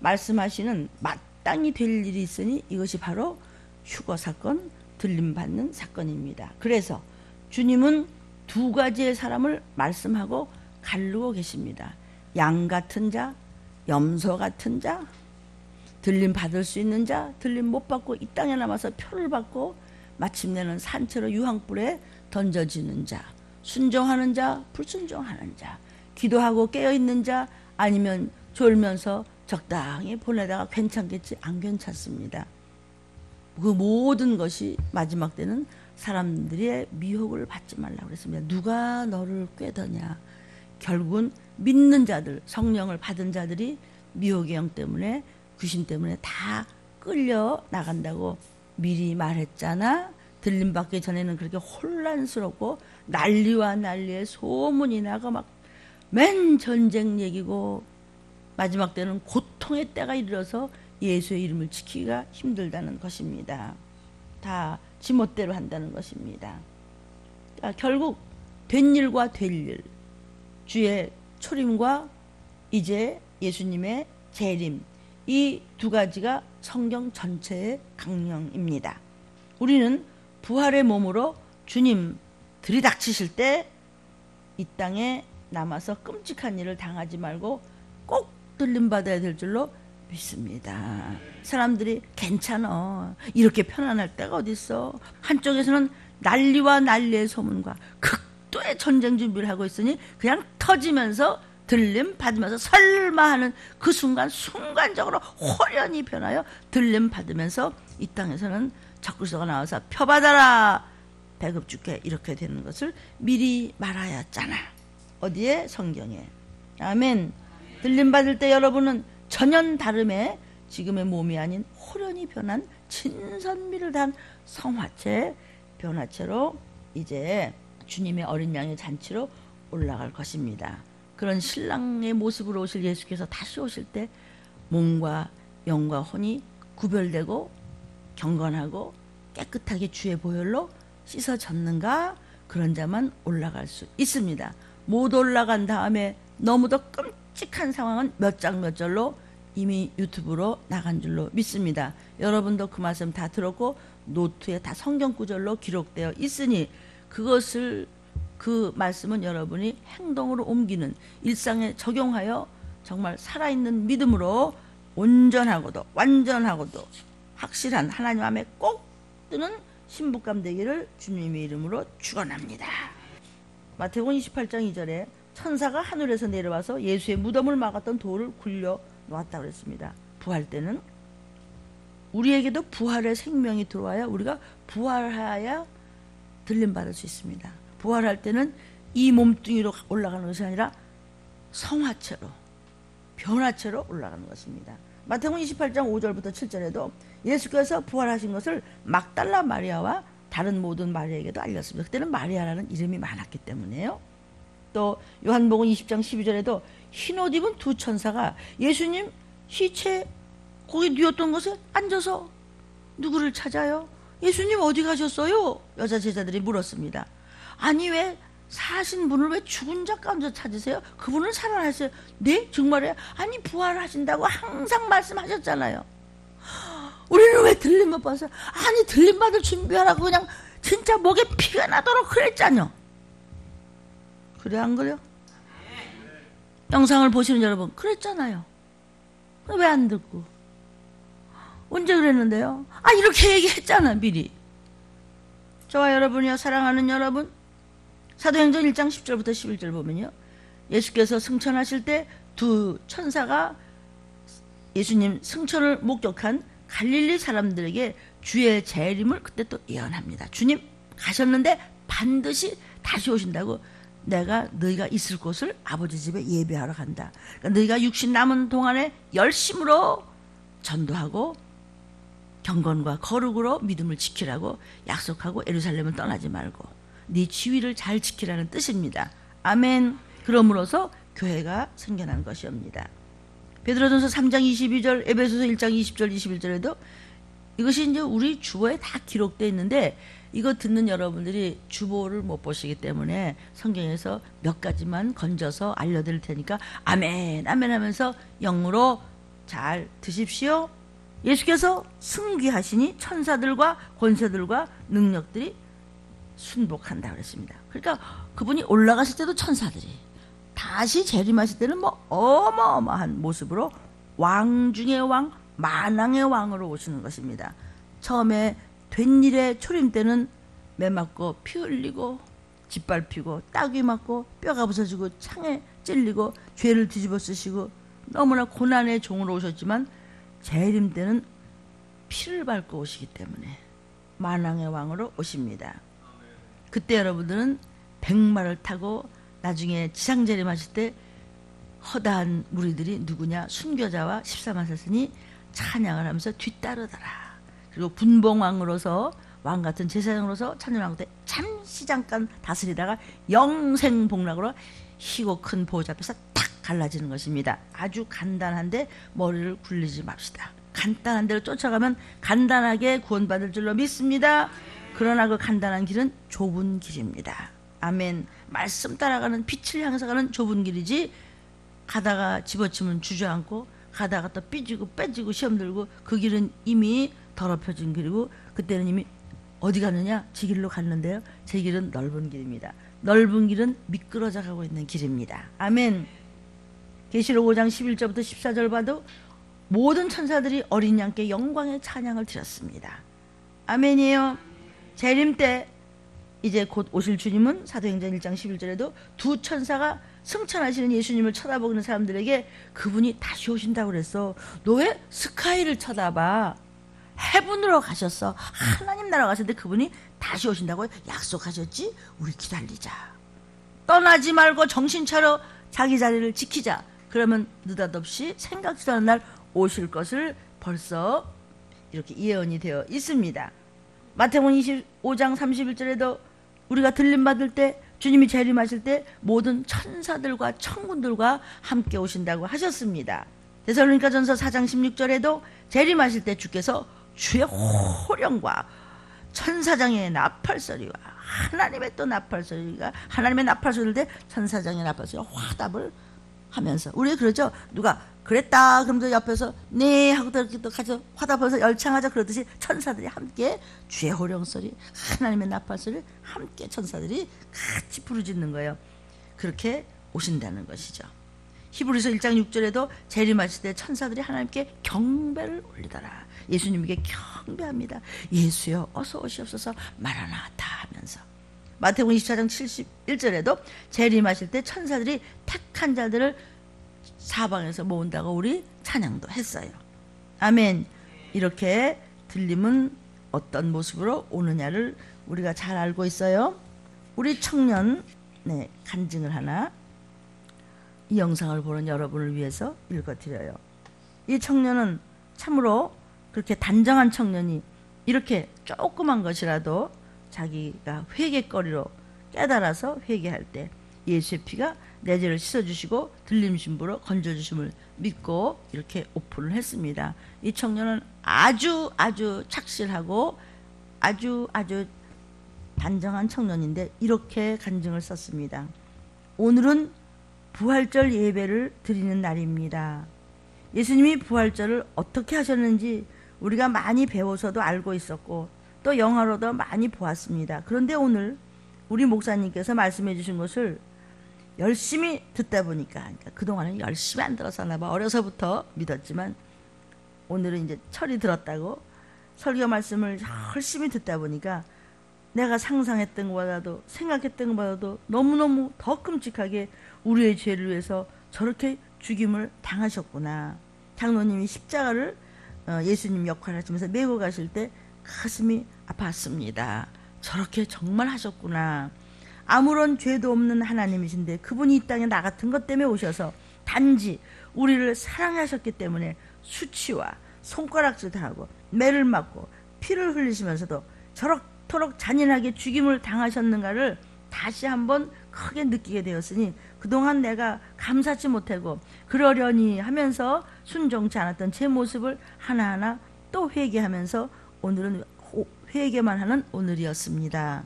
말씀하시는 마땅히 될 일이 있으니 이것이 바로 휴거 사건, 들림받는 사건입니다. 그래서 주님은 두 가지의 사람을 말씀하고 가르고 계십니다. 양 같은 자, 염소 같은 자, 들림 받을 수 있는 자, 들림 못 받고 이 땅에 남아서 표를 받고 마침내는 산채로 유황불에 던져지는 자, 순종하는 자, 불순종하는 자, 기도하고 깨어있는 자, 아니면 졸면서 적당히 보내다가 괜찮겠지, 안 괜찮습니다. 그 모든 것이 마지막 때는 사람들의 미혹을 받지 말라고 그랬습니다. 누가 너를 꾀더냐. 결국은 믿는 자들, 성령을 받은 자들이 미혹의 영 때문에, 귀신 때문에 다 끌려 나간다고 미리 말했잖아. 들림받기 전에는 그렇게 혼란스럽고 난리와 난리에 소문이 나고 막 맨 전쟁 얘기고, 마지막 때는 고통의 때가 이르러서 예수의 이름을 지키기가 힘들다는 것입니다. 다 지멋대로 한다는 것입니다. 결국 된 일과 될 일, 주의 초림과 이제 예수님의 재림, 이 두 가지가 성경 전체의 강령입니다. 우리는 부활의 몸으로 주님 들이닥치실 때 이 땅에 남아서 끔찍한 일을 당하지 말고 꼭 들림받아야 될 줄로 믿습니다. 사람들이 괜찮아, 이렇게 편안할 때가 어딨어. 한쪽에서는 난리와 난리의 소문과 극도의 전쟁 준비를 하고 있으니 그냥 터지면서 들림 받으면서 설마 하는 그 순간적으로 호련히 변하여 들림 받으면서 이 땅에서는 적그리스도가 나와서 표받아라, 배급 줄게, 이렇게 되는 것을 미리 말하였잖아. 어디에? 성경에. 아멘. 들림 받을 때 여러분은 전혀 다름에 지금의 몸이 아닌 호련히 변한 진선미를 단 성화체, 변화체로 이제 주님의 어린 양의 잔치로 올라갈 것입니다. 그런 신랑의 모습으로 오실 예수께서 다시 오실 때 몸과 영과 혼이 구별되고 경건하고 깨끗하게 주의 보혈로 씻어졌는가, 그런 자만 올라갈 수 있습니다. 못 올라간 다음에 너무도 끔찍한 상황은 몇 장 몇 절로 이미 유튜브로 나간 줄로 믿습니다. 여러분도 그 말씀 다 들었고 노트에 다 성경 구절로 기록되어 있으니 그것을, 그 말씀은 여러분이 행동으로 옮기는, 일상에 적용하여 정말 살아있는 믿음으로 온전하고도 완전하고도 확실한 하나님 앞에 꼭 뜨는 신부감 되기를 주님의 이름으로 축원합니다. 마태복음 28장 2절에 천사가 하늘에서 내려와서 예수의 무덤을 막았던 돌을 굴려 놓았다고 그랬습니다. 부활 때는 우리에게도 부활의 생명이 들어와야 우리가 부활하여 들림받을 수 있습니다. 부활할 때는 이 몸뚱이로 올라가는 것이 아니라 성화체로, 변화체로 올라가는 것입니다. 마태복음 28장 5절부터 7절에도 예수께서 부활하신 것을 막달라 마리아와 다른 모든 마리아에게도 알렸습니다. 그때는 마리아라는 이름이 많았기 때문에요. 또 요한복음 20장 12절에도 흰옷 입은 두 천사가 예수님 시체 거기 누웠던 곳에 앉아서 누구를 찾아요? 예수님 어디 가셨어요? 여자 제자들이 물었습니다. 아니 왜 사신 분을 왜 죽은 자 가운데 찾으세요? 그분은 살아나셨어요. 네? 정말이에요? 아니 부활하신다고 항상 말씀하셨잖아요. 우리는 왜 들림 못 받았어요? 아니 들림 받을 준비하라고 그냥 진짜 목에 피가 나도록 그랬잖요. 그래 안 그래요? 영상을 보시는 여러분 그랬잖아요. 왜 안 듣고? 언제 그랬는데요? 아 이렇게 얘기했잖아 미리. 저와 여러분이요, 사랑하는 여러분, 사도행전 1장 10절부터 11절 보면요, 예수께서 승천하실 때 두 천사가 예수님 승천을 목격한 갈릴리 사람들에게 주의 재림을 그때 또 예언합니다. 주님 가셨는데 반드시 다시 오신다고, 내가 너희가 있을 곳을 아버지 집에 예배하러 간다. 그러니까 너희가 육신 남은 동안에 열심으로 전도하고 경건과 거룩으로 믿음을 지키라고 약속하고 예루살렘을 떠나지 말고 네 지위를 잘 지키라는 뜻입니다. 아멘. 그러므로서 교회가 생겨난 것이옵니다. 베드로전서 3장 22절, 에베소서 1장 20절 21절에도 이것이 이제 우리 주보에 다 기록되어 있는데, 이거 듣는 여러분들이 주보를 못 보시기 때문에 성경에서 몇 가지만 건져서 알려드릴 테니까 아멘 아멘 하면서 영으로 잘 드십시오. 예수께서 승귀하시니 천사들과 권세들과 능력들이 순복한다 그랬습니다. 그러니까 그분이 올라가실 때도 천사들이, 다시 재림하실 때는 뭐 어마어마한 모습으로 왕 중의 왕, 만왕의 왕으로 오시는 것입니다. 처음에 된 일에 초림 때는 매 맞고 피 흘리고 짓밟히고 따귀 맞고 뼈가 부서지고 창에 찔리고 죄를 뒤집어 쓰시고 너무나 고난의 종으로 오셨지만, 재림 때는 피를 밟고 오시기 때문에 만왕의 왕으로 오십니다. 그때 여러분들은 백마를 타고 나중에 지상재림하실 때 허다한 무리들이 누구냐, 순교자와 14만 사신이 찬양을 하면서 뒤따르더라. 그리고 분봉왕으로서, 왕같은 제사장으로서 찬양하고 때 잠시 잠깐 다스리다가 영생복락으로 희고 큰 보호자 앞에서 탁 갈라지는 것입니다. 아주 간단한데 머리를 굴리지 맙시다. 간단한 대로 쫓아가면 간단하게 구원받을 줄로 믿습니다. 그러나 그 간단한 길은 좁은 길입니다. 아멘. 말씀 따라가는, 빛을 향해서 가는 좁은 길이지, 가다가 집어치면 주저앉고 가다가 또 삐지고 빼지고 시험 들고, 그 길은 이미 더럽혀진 길이고, 그때는 이미 어디 가느냐? 제 길로 갔는데요, 제 길은 넓은 길입니다. 넓은 길은 미끄러져 가고 있는 길입니다. 아멘. 계시록 5장 11절부터 14절 봐도 모든 천사들이 어린 양께 영광의 찬양을 드렸습니다. 아멘이에요. 재림 때 이제 곧 오실 주님은 사도행전 1장 11절에도 두 천사가 승천하시는 예수님을 쳐다보는 사람들에게 그분이 다시 오신다고 그랬어. 너 왜 스카이를 쳐다봐? 헤븐으로 가셨어. 하나님 나라 가셨는데 그분이 다시 오신다고 약속하셨지? 우리 기다리자. 떠나지 말고 정신 차려 자기 자리를 지키자. 그러면 느닷없이 생각지도 않은 날 오실 것을 벌써 이렇게 예언이 되어 있습니다. 마태복음 25장 31절에도 우리가 들림받을 때, 주님이 재림하실 때 모든 천사들과 천군들과 함께 오신다고 하셨습니다. 데살로니가전서 4장 16절에도 재림하실 때 주께서 주의 호령과 천사장의 나팔소리와 하나님의 또 나팔소리가, 하나님의 나팔소리를 때 천사장의 나팔소리가 화답을 하면서, 우리 그러죠. 누가 그랬다 그러면서 옆에서 네 하고 또 가서 화답해서 열창하자 그러듯이 천사들이 함께 주의 호령소리, 하나님의 나팔소리를 함께 천사들이 같이 부르짖는 거예요. 그렇게 오신다는 것이죠. 히브리서 1장 6절에도 재림하실 때 천사들이 하나님께 경배를 올리더라. 예수님에게 경배합니다. 예수여 어서 오시옵소서 마라나타 하면서. 마태복음 24장 71절에도 재림하실 때 천사들이 택한 자들을 사방에서 모은다고 우리 찬양도 했어요. 아멘. 이렇게 들림은 어떤 모습으로 오느냐를 우리가 잘 알고 있어요. 우리 청년 간증을 하나 이 영상을 보는 여러분을 위해서 읽어드려요. 이 청년은 참으로 그렇게 단정한 청년이 이렇게 조그만 것이라도 자기가 회개거리로 깨달아서 회개할 때 예수의 피가 내 죄를 씻어주시고 들림 신부로 건져주심을 믿고 이렇게 오픈을 했습니다. 이 청년은 아주 착실하고 아주 단정한 청년인데 이렇게 간증을 썼습니다. 오늘은 부활절 예배를 드리는 날입니다. 예수님이 부활절을 어떻게 하셨는지 우리가 많이 배워서도 알고 있었고 또 영화로도 많이 보았습니다. 그런데 오늘 우리 목사님께서 말씀해 주신 것을 열심히 듣다 보니까, 그러니까 그동안은 열심히 안 들었었나 봐. 어려서부터 믿었지만 오늘은 이제 철이 들었다고 설교 말씀을 열심히 듣다 보니까 내가 상상했던 것보다도 생각했던 것보다도 너무너무 더 끔찍하게 우리의 죄를 위해서 저렇게 죽임을 당하셨구나. 장로님이 십자가를 예수님 역할을 하시면서 메고 가실 때 가슴이 아팠습니다. 저렇게 정말 하셨구나. 아무런 죄도 없는 하나님이신데 그분이 이 땅에 나 같은 것 때문에 오셔서 단지 우리를 사랑하셨기 때문에 수치와 손가락질 당하고 매를 맞고 피를 흘리시면서도 저렇게 잔인하게 죽임을 당하셨는가를 다시 한번 크게 느끼게 되었으니 그동안 내가 감사치 못하고 그러려니 하면서 순종치 않았던 제 모습을 하나하나 또 회개하면서 오늘은 회개만 하는 오늘이었습니다.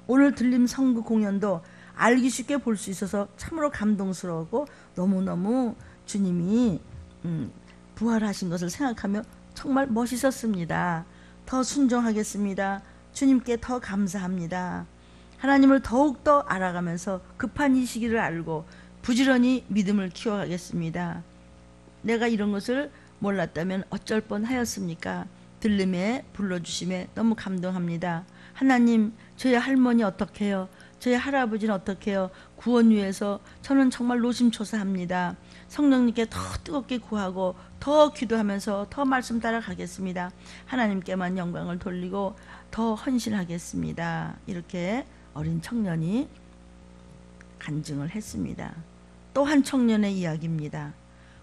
오늘 들림 성구 공연도 알기 쉽게 볼 수 있어서 참으로 감동스러웠고 너무너무 주님이 부활하신 것을 생각하며 정말 멋있었습니다. 더 순종하겠습니다. 주님께 더 감사합니다. 하나님을 더욱더 알아가면서 급한 이 시기를 알고 부지런히 믿음을 키워가겠습니다. 내가 이런 것을 몰랐다면 어쩔 뻔하였습니까? 들림에 불러주심에 너무 감동합니다. 하나님, 저희 할머니 어떡해요? 저희 할아버지는 어떡해요? 구원 위해서 저는 정말 노심초사합니다. 성령님께 더 뜨겁게 구하고 더 기도하면서 더 말씀 따라가겠습니다. 하나님께만 영광을 돌리고 더 헌신하겠습니다. 이렇게 어린 청년이 간증을 했습니다. 또 한 청년의 이야기입니다.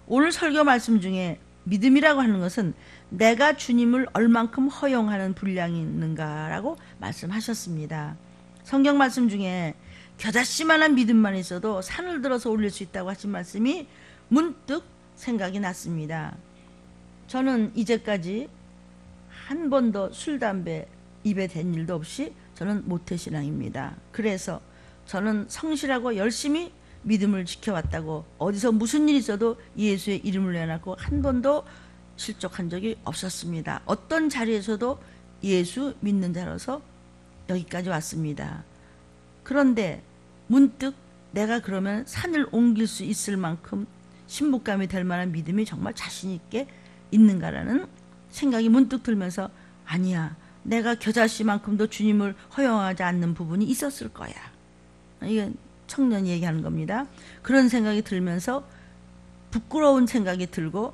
오늘 설교 말씀 중에 믿음이라고 하는 것은 내가 주님을 얼만큼 허용하는 분량이 있는가라고 말씀하셨습니다. 성경 말씀 중에 겨자씨만한 믿음만 있어도 산을 들어서 올릴 수 있다고 하신 말씀이 문득 생각이 났습니다. 저는 이제까지 한 번도 술, 담배 입에 댄 일도 없이 저는 모태신앙입니다. 그래서 저는 성실하고 열심히 믿음을 지켜왔다고 어디서 무슨 일이 있어도 예수의 이름을 내놨고 한 번도 실족한 적이 없었습니다. 어떤 자리에서도 예수 믿는 자로서 여기까지 왔습니다. 그런데 문득 내가 그러면 산을 옮길 수 있을 만큼 신부감이 될 만한 믿음이 정말 자신 있게 있는가라는 생각이 문득 들면서 아니야, 내가 겨자씨만큼도 주님을 허용하지 않는 부분이 있었을 거야. 이게 청년이 얘기하는 겁니다. 그런 생각이 들면서 부끄러운 생각이 들고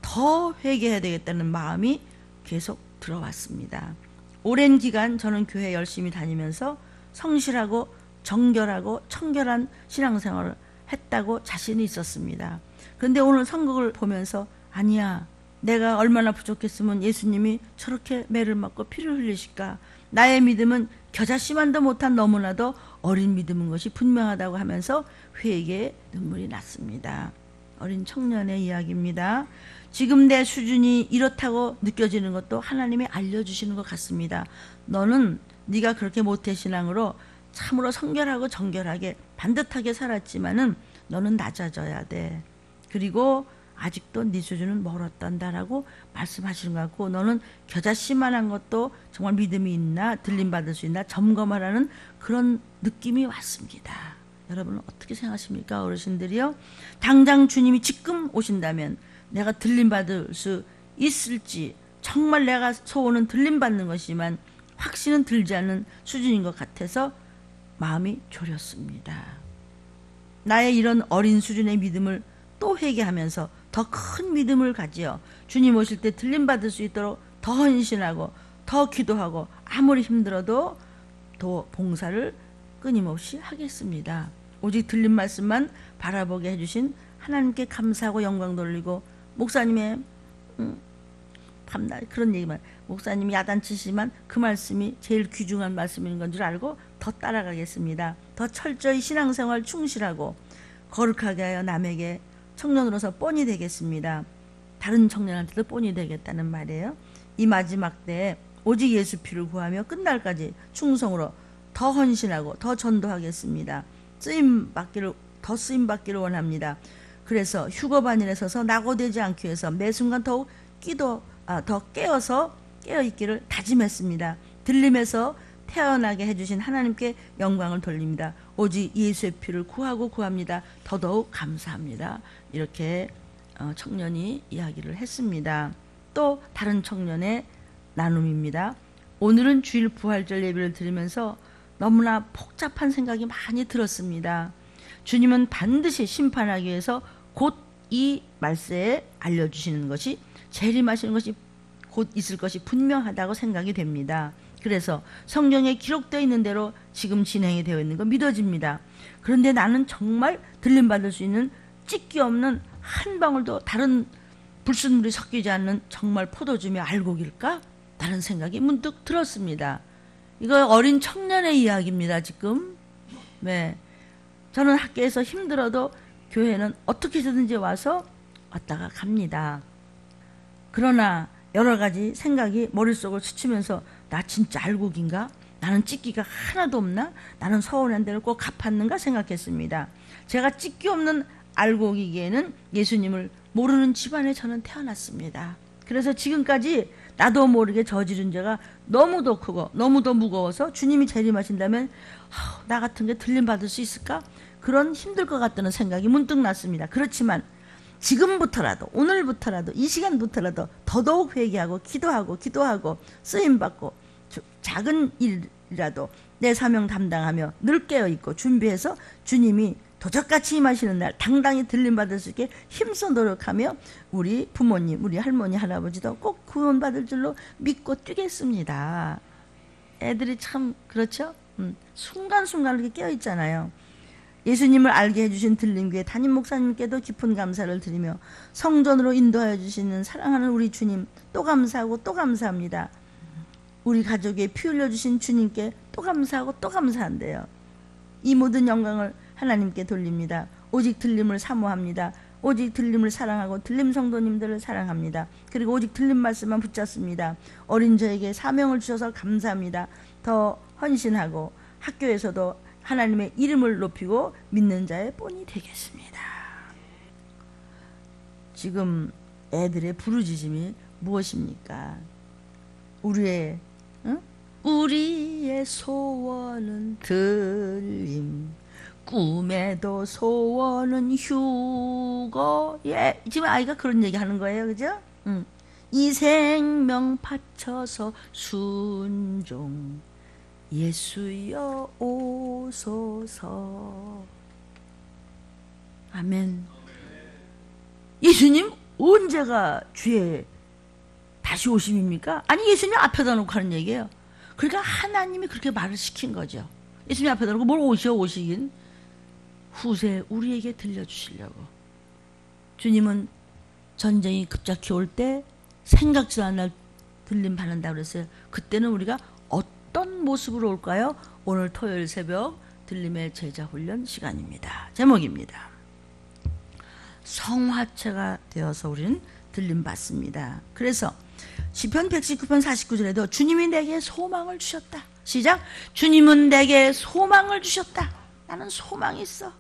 더 회개해야 되겠다는 마음이 계속 들어왔습니다. 오랜 기간 저는 교회 열심히 다니면서 성실하고 정결하고 청결한 신앙생활을 했다고 자신이 있었습니다. 그런데 오늘 선곡을 보면서 아니야, 내가 얼마나 부족했으면 예수님이 저렇게 매를 맞고 피를 흘리실까. 나의 믿음은 겨자씨만도 못한 너무나도 어린 믿음인 것이 분명하다고 하면서 회개의 눈물이 났습니다. 어린 청년의 이야기입니다. 지금 내 수준이 이렇다고 느껴지는 것도 하나님이 알려주시는 것 같습니다. 너는 네가 그렇게 모태신앙으로 참으로 성결하고 정결하게 반듯하게 살았지만은 너는 낮아져야 돼. 그리고 아직도 네 수준은 멀었단다라고 말씀하시는 것 같고, 너는 겨자씨만한 것도 정말 믿음이 있나 들림받을 수 있나 점검하라는 그런 느낌이 왔습니다. 여러분은 어떻게 생각하십니까? 어르신들이요. 당장 주님이 지금 오신다면 내가 들림받을 수 있을지, 정말 내가 소원은 들림받는 것이지만 확신은 들지 않는 수준인 것 같아서 마음이 졸였습니다. 나의 이런 어린 수준의 믿음을 또 회개하면서 더 큰 믿음을 가지어 주님 오실 때 들림받을 수 있도록 더 헌신하고 더 기도하고 아무리 힘들어도 더 봉사를 끊임없이 하겠습니다. 오직 들린 말씀만 바라보게 해주신 하나님께 감사하고 영광 돌리고, 목사님의 밤낮 그런 얘기만, 목사님이 야단치시지만 그 말씀이 제일 귀중한 말씀인 건 줄 알고 더 따라가겠습니다. 더 철저히 신앙생활 충실하고 거룩하게 하여 남에게 청년으로서 본이 되겠습니다. 다른 청년한테도 본이 되겠다는 말이에요. 이 마지막 때에 오직 예수 피를 구하며 끝날까지 충성으로 더 헌신하고 더 전도하겠습니다. 더 쓰임 받기를 원합니다. 그래서 휴거반일에 서서 낙오되지 않기 위해서 매 순간 더욱 더 깨어서 깨어있기를 다짐했습니다. 들림에서 태어나게 해주신 하나님께 영광을 돌립니다. 오직 예수의 피를 구합니다. 더더욱 감사합니다. 이렇게 청년이 이야기를 했습니다. 또 다른 청년의 나눔입니다. 오늘은 주일 부활절 예배를 드리면서 너무나 복잡한 생각이 많이 들었습니다. 주님은 반드시 심판하기 위해서 곧 이 말세에 알려주시는 것이, 재림하시는 것이 곧 있을 것이 분명하다고 생각이 됩니다. 그래서 성경에 기록되어 있는 대로 지금 진행이 되어 있는 거 믿어집니다. 그런데 나는 정말 들림받을 수 있는 찢기 없는 한 방울도 다른 불순물이 섞이지 않는 정말 포도주의 알곡일까? 다른 생각이 문득 들었습니다. 이거 어린 청년의 이야기입니다. 지금. 네. 저는 학교에서 힘들어도 교회는 어떻게 해서든지 와서 왔다가 갑니다. 그러나 여러 가지 생각이 머릿속을 스치면서 나 진짜 알곡인가? 나는 찢기가 하나도 없나? 나는 서운한 데를 꼭 갚았는가 생각했습니다. 제가 찢기 없는 알고 오기에는 예수님을 모르는 집안에 저는 태어났습니다. 그래서 지금까지 나도 모르게 저지른 죄가 너무도 크고 너무도 무거워서 주님이 재림하신다면 나 같은 게 들림받을 수 있을까? 그런 힘들 것 같다는 생각이 문득 났습니다. 그렇지만 지금부터라도, 오늘부터라도, 이 시간부터라도 더더욱 회개하고 기도하고 쓰임받고 작은 일이라도 내 사명 담당하며 늘 깨어있고 준비해서 주님이 도적같이 임하시는 날 당당히 들림받을 수 있게 힘써 노력하며 우리 부모님, 우리 할머니, 할아버지도 꼭 구원받을 줄로 믿고 뛰겠습니다. 애들이 참 그렇죠? 순간순간 이렇게 깨어있잖아요. 예수님을 알게 해주신 들림교회 담임 목사님께도 깊은 감사를 드리며 성전으로 인도하여 주시는 사랑하는 우리 주님 또 감사하고 또 감사합니다. 우리 가족에 피 흘려주신 주님께 또 감사하고 또 감사한데요. 이 모든 영광을 하나님께 돌립니다. 오직 들림을 사모합니다. 오직 들림을 사랑하고 들림 성도님들을 사랑합니다. 그리고 오직 들림 말씀만 붙잡습니다. 어린 저에게 사명을 주셔서 감사합니다. 더 헌신하고 학교에서도 하나님의 이름을 높이고 믿는 자의 본이 되겠습니다. 지금 애들의 부르짖음이 무엇입니까? 우리의 소원은 들림, 꿈에도 소원은 휴거. 예, 지금 아이가 그런 얘기 하는 거예요, 그죠? 이 생명 바쳐서 순종, 예수여 오소서. 아멘. 예수님 언제가 주에 다시 오심입니까? 아니, 예수님 앞에다 놓고 하는 얘기예요. 그러니까 하나님이 그렇게 말을 시킨 거죠. 예수님 앞에다 놓고 뭘 오시긴 후세 우리에게 들려주시려고. 주님은 전쟁이 급작히 올 때 생각지도 않은 날 들림 받는다고 그랬어요. 그때는 우리가 어떤 모습으로 올까요? 오늘 토요일 새벽 들림의 제자 훈련 시간입니다. 제목입니다. 성화체가 되어서 우리는 들림 받습니다. 그래서 시편 119편 49절에도 주님이 내게 소망을 주셨다. 시작. 주님은 내게 소망을 주셨다. 나는 소망이 있어.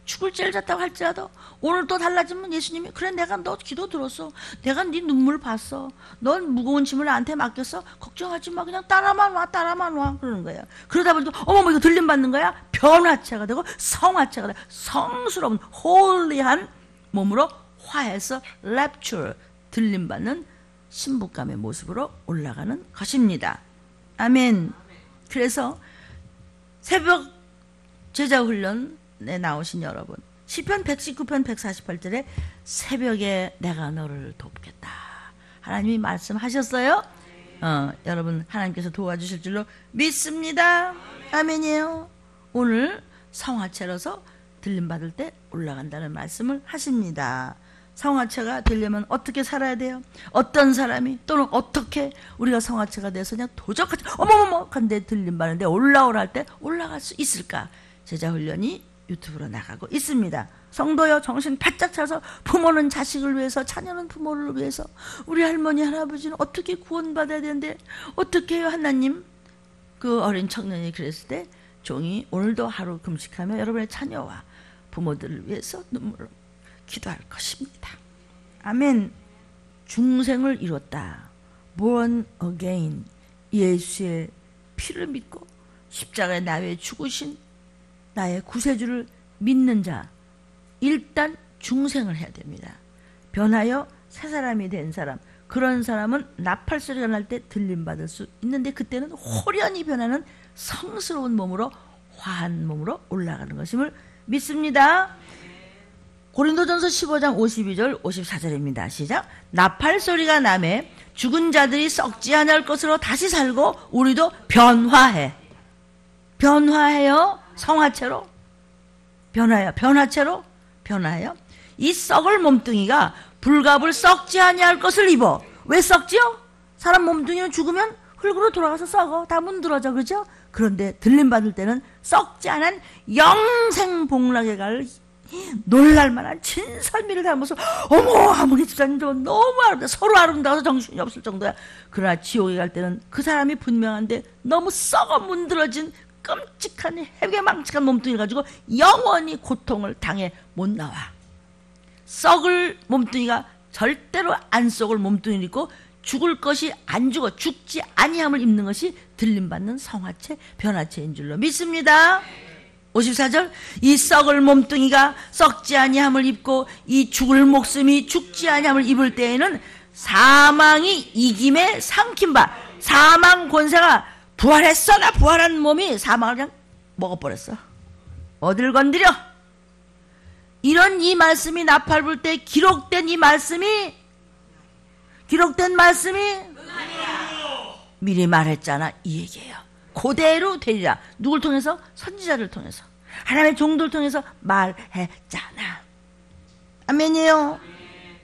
죽을 죄를 졌다고 할지라도 오늘 또 달라지면 예수님이 그래, 내가 너 기도 들었어. 내가 네 눈물 봤어. 넌 무거운 짐을 나한테 맡겼어. 걱정하지 마. 그냥 따라만 와 그러는 거예요. 그러다 보니까 어머 이거 들림 받는 거야? 변화체가 되고 성화체가 되고 성스러운 홀리한 몸으로 화해서 랩처 들림 받는 신부감의 모습으로 올라가는 것입니다. 아멘. 그래서 새벽 제자훈련에 나오신 여러분, 시편 119편 148절에 새벽에 내가 너를 돕겠다. 하나님이 말씀하셨어요. 여러분 하나님께서 도와주실 줄로 믿습니다. 아멘이에요. 오늘 성화체로서 들림받을 때 올라간다는 말씀을 하십니다. 성화체가 되려면 어떻게 살아야 돼요? 어떤 사람이 또는 어떻게 우리가 성화체가 돼서 그냥 도적같이 어머머머 한데 들림받는데 올라오라 할 때 올라갈 수 있을까? 제자훈련이 유튜브로 나가고 있습니다. 성도여, 정신 바짝 차서 부모는 자식을 위해서, 자녀는 부모를 위해서, 우리 할머니 할아버지는 어떻게 구원받아야 되는데 어떻게 해요? 하나님, 그 어린 청년이 그랬을 때 종이 오늘도 하루 금식하며 여러분의 자녀와 부모들을 위해서 눈물을 기도할 것입니다. 아멘. 중생을 이뤘다. born again. 예수의 피를 믿고 십자가에 나 위해 죽으신 나의 구세주를 믿는 자, 일단 중생을 해야 됩니다. 변하여 새 사람이 된 사람, 그런 사람은 나팔 소리가 날 때 들림받을 수 있는데 그때는 호련히 변하는 성스러운 몸으로, 화한 몸으로 올라가는 것임을 믿습니다. 고린도전서 15장 52절 54절입니다. 시작. 나팔 소리가 나매 죽은 자들이 썩지 않을 것으로 다시 살고 우리도 변화해요. 성화체로 변화체로 변화해요. 이 썩을 몸뚱이가 불갑을 썩지 아니할 것을 입어. 왜 썩지요? 사람 몸뚱이는 죽으면 흙으로 돌아가서 썩어. 다 문드러져, 그렇죠? 그런데 들림 받을 때는 썩지 않은 영생 복락에 갈 놀랄만한 진설미를 담아서 어머 아무리 집사님도 너무 아름다워, 서로 아름다워서 정신이 없을 정도야. 그러나 지옥에 갈 때는 그 사람이 분명한데 너무 썩어 문드러진 끔찍한 해괴망측한 몸뚱이를 가지고 영원히 고통을 당해 못 나와. 썩을 몸뚱이가 절대로 안 썩을 몸뚱이를 입고 죽을 것이 안 죽어 죽지 아니함을 입는 것이 들림받는 성화체 변화체인 줄로 믿습니다. 54절 이 썩을 몸뚱이가 썩지 아니함을 입고 이 죽을 목숨이 죽지 아니함을 입을 때에는 사망이 이김에 삼킨 바 사망 권세가 부활했어. 나 부활한 몸이 사망을 그냥 먹어버렸어. 어딜 건드려? 이런 이 말씀이 나팔 불 때 기록된 말씀이 미리 말했잖아 이 얘기예요. 그대로 되리라. 누굴 통해서? 선지자를 통해서 하나님의 종들을 통해서 말했잖아. 아멘이에요.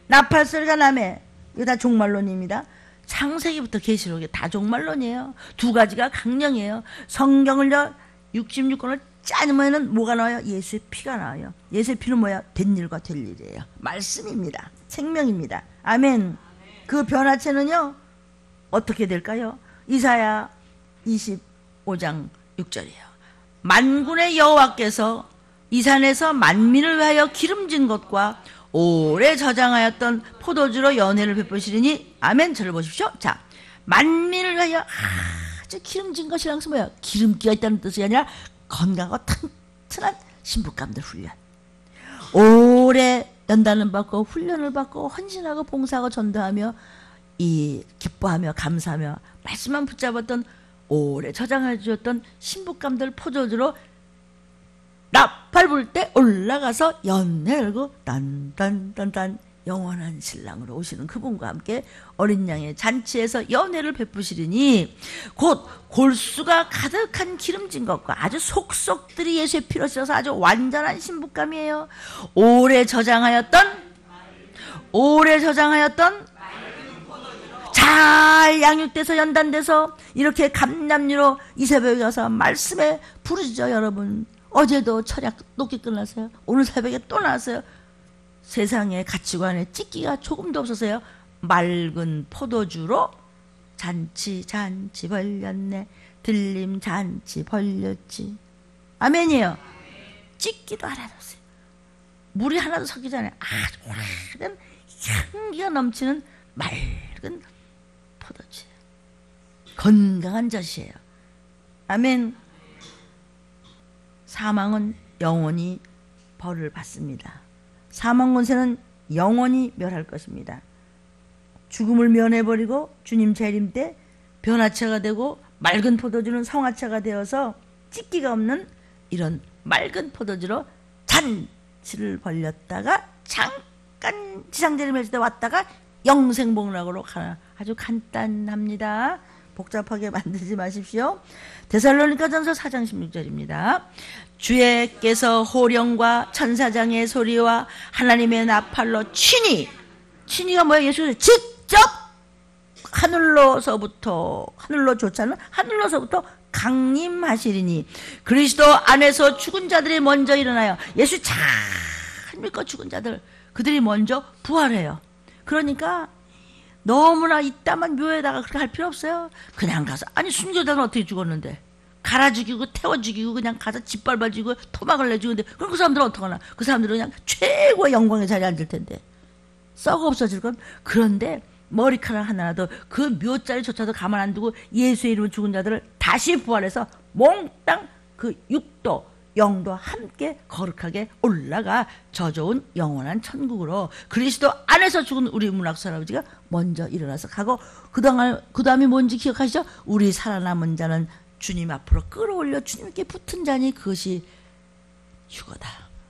나팔 소리가 나매. 이거 다 종말론입니다. 창세기부터 계시록이 다 종말론이에요. 두 가지가 강령이에요. 성경을요 66권을 짜으면 뭐가 나와요? 예수의 피가 나와요. 예수의 피는 뭐야? 된 일과 될 일이에요. 말씀입니다. 생명입니다. 아멘. 그 변화체는요 어떻게 될까요? 이사야 25장 6절이에요. 만군의 여호와께서 이 산에서 만민을 위하여 기름진 것과 오래 저장하였던 포도주로 연회를 베푸시리니 아멘. 저를 보십시오. 자, 만민을 위하여 아주 기름진 것이란 것은 뭐야? 기름기가 있다는 뜻이 아니라 건강하고 튼튼한 신부감들 훈련. 오래 연단을 받고 훈련을 받고 헌신하고 봉사하고 전도하며 이 기뻐하며 감사하며 말씀만 붙잡았던 오래 저장해 주었던 신부감들 포도주로 나팔 불 때 올라가서 연회 열고 딴딴딴딴 영원한 신랑으로 오시는 그분과 함께 어린 양의 잔치에서 연회를 베푸시리니 곧 골수가 가득한 기름진 것과 아주 속속들이 예수의 피로 씻어서 아주 완전한 신부감이에요. 오래 저장하였던 잘 양육돼서 연단돼서 이렇게 감람류로 이 새벽에 가서 말씀에 부르짖어. 여러분 어제도 철야 높게 끝났어요. 오늘 새벽에 또 나왔어요. 세상의 가치관에 찢기가 조금도 없어서요. 맑은 포도주로 잔치 벌렸네. 들림 잔치 벌렸지. 아멘이에요. 찢기도 하나도 없어요. 물이 하나도 섞이지 않아요. 아주 오래된 향기가 넘치는 맑은 포도주예요. 건강한 젖이에요. 아멘. 사망은 영원히 벌을 받습니다. 사망 권세는 영원히 멸할 것입니다. 죽음을 면해버리고 주님 재림 때 변화체가 되고 맑은 포도주는 성화체가 되어서 찢기가 없는 이런 맑은 포도주로 잔치를 벌렸다가 잠깐 지상재림했을 때 왔다가 영생복락으로 가나. 아주 간단합니다. 복잡하게 만들지 마십시오. 데살로니가전서 4장 16절입니다. 주께서 호령과 천사장의 소리와 하나님의 나팔로 친히가 뭐예요? 예수께서 직접 하늘로서부터 강림하시리니 그리스도 안에서 죽은 자들이 먼저 일어나요. 예수 잘 믿고 죽은 자들 그들이 먼저 부활해요. 그러니까 너무나 이따만 묘에다가 그렇게 할 필요 없어요. 그냥 가서 아니 순교자는 어떻게 죽었는데 갈아 죽이고 태워 죽이고 그냥 가서 짓밟아 죽이고 토막을 내 죽는데 그럼 그 사람들은 어떡하나. 그 사람들은 그냥 최고의 영광의 자리에 앉을 텐데 썩어 없어질 건. 그런데 머리카락 하나라도 그 묘자리조차도 가만 안 두고 예수의 이름으로 죽은 자들을 다시 부활해서 몽땅 그 육도 영도 함께 거룩하게 올라가 저 좋은 영원한 천국으로 그리스도 안에서 죽은 우리 문학수 할아버지가 먼저 일어나서 가고 그 다음이 뭔지 기억하시죠? 우리 살아남은 자는 주님 앞으로 끌어올려 주님께 붙은 자니 그것이 휴거다.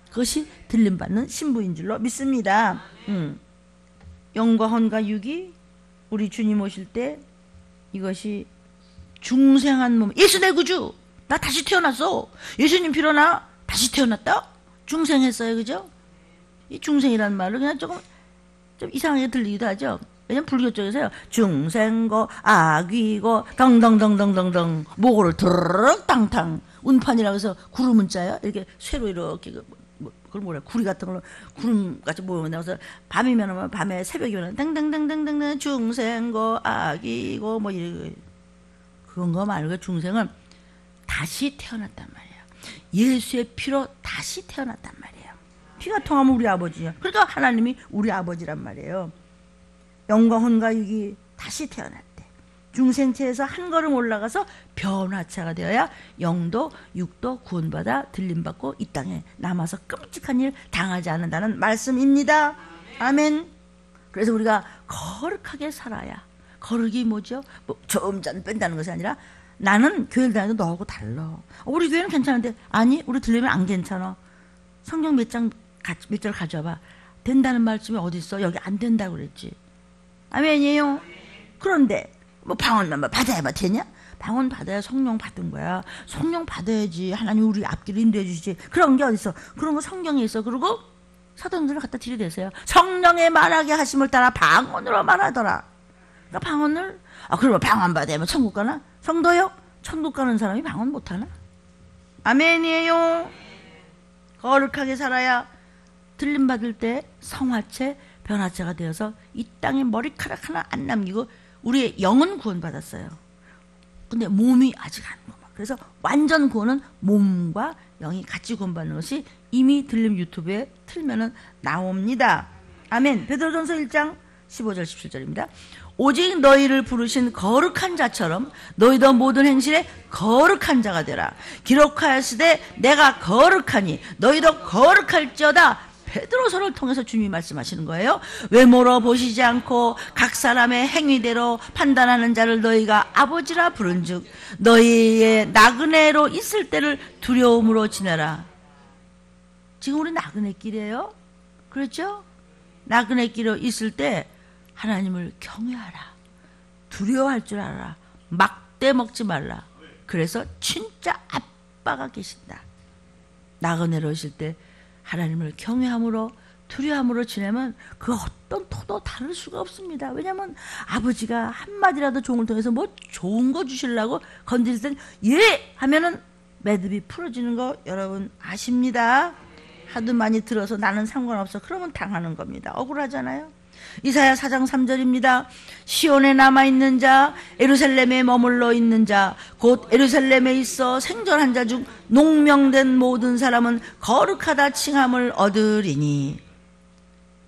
그것이 들림받는 신부인 줄로 믿습니다. 영과 헌과 육이 우리 주님 오실 때 이것이 중생한 몸. 예수 내 구주. 나 다시 태어났어. 예수님 피로 나 다시 태어났다. 중생했어요. 그죠? 이 중생이라는 말을 그냥 좀 이상하게 들리기도 하죠. 왜냐면 불교 쪽에서요. 중생고 아귀고 덩덩덩덩덩덩 모고를 드르륵 땅탕 운판이라고 해서 구름 문자요. 이렇게 쇠로 이렇게 그걸 뭐래 구리 같은 걸로 구름같이 모여서 밤이면 밤에 새벽이면 땡땡땡땡땡 중생고 아귀고 뭐 이런 그런 거 말고 중생은 다시 태어났단 말이에요. 예수의 피로 다시 태어났단 말이에요. 피가 통하면 우리 아버지야. 그러니까 하나님이 우리 아버지란 말이에요. 영과 혼과 육이 다시 태어났대. 중생체에서 한 걸음 올라가서 변화체가 되어야 영도 육도 구원받아 들림받고 이 땅에 남아서 끔찍한 일 당하지 않는다는 말씀입니다. 아멘. 그래서 우리가 거룩하게 살아야, 거룩이 뭐죠? 뭐 점점 뺀다는 것이 아니라 나는 교회를 다녀도 너하고 달라. 우리 교회는 괜찮은데 아니 우리 들리면 안 괜찮아. 성경 몇 절 가져와봐. 된다는 말씀이 어디 있어? 여기 안 된다고 그랬지. 아멘이에요. 그런데 뭐 방언만 받아야 되냐? 방언 받아야 성령 받은 거야. 성령 받아야지 하나님 우리 앞길을 인도해 주시지. 그런 게 어디 있어? 그런 거 성경에 있어. 그리고 사도행전을 갖다 들이대세요. 성령의 말하게 하심을 따라 방언으로 말하더라. 그러니까 방언을 그러면 방언 받으면 천국 가나? 성도요? 천국 가는 사람이 방언 못하나? 아멘이에요. 거룩하게 살아야 들림받을 때 성화체, 변화체가 되어서 이 땅에 머리카락 하나 안 남기고 우리의 영은 구원받았어요. 근데 몸이 아직 안 구원. 그래서 완전 구원은 몸과 영이 같이 구원받는 것이 이미 들림 유튜브에 틀면은 나옵니다. 아멘. 베드로전서 1장 15절 17절입니다. 오직 너희를 부르신 거룩한 자처럼 너희도 모든 행실에 거룩한 자가 되라. 기록하였으되 내가 거룩하니 너희도 거룩할지어다. 베드로서를 통해서 주님이 말씀하시는 거예요. 외모로 보시지 않고 각 사람의 행위대로 판단하는 자를 너희가 아버지라 부른즉 너희의 나그네로 있을 때를 두려움으로 지내라. 지금 우리 나그네 길이에요. 그렇죠? 나그네 길에 있을 때 하나님을 경외하라. 두려워할 줄 알아라. 막대 먹지 말라. 그래서 진짜 아빠가 계신다. 나그네로 있을 때 하나님을 경외함으로 두려움으로 지내면 그 어떤 토도 다를 수가 없습니다. 왜냐하면 아버지가 한마디라도 종을 통해서 뭐 좋은 거 주시려고 건드릴 땐 예! 하면은 매듭이 풀어지는 거 여러분 아십니다. 하도 많이 들어서 나는 상관없어. 그러면 당하는 겁니다. 억울하잖아요. 이사야 4장 3절입니다. 시온에 남아있는 자, 예루살렘에 머물러 있는 자, 곧 예루살렘에 있어 생존한 자 중 농명된 모든 사람은 거룩하다 칭함을 얻으리니.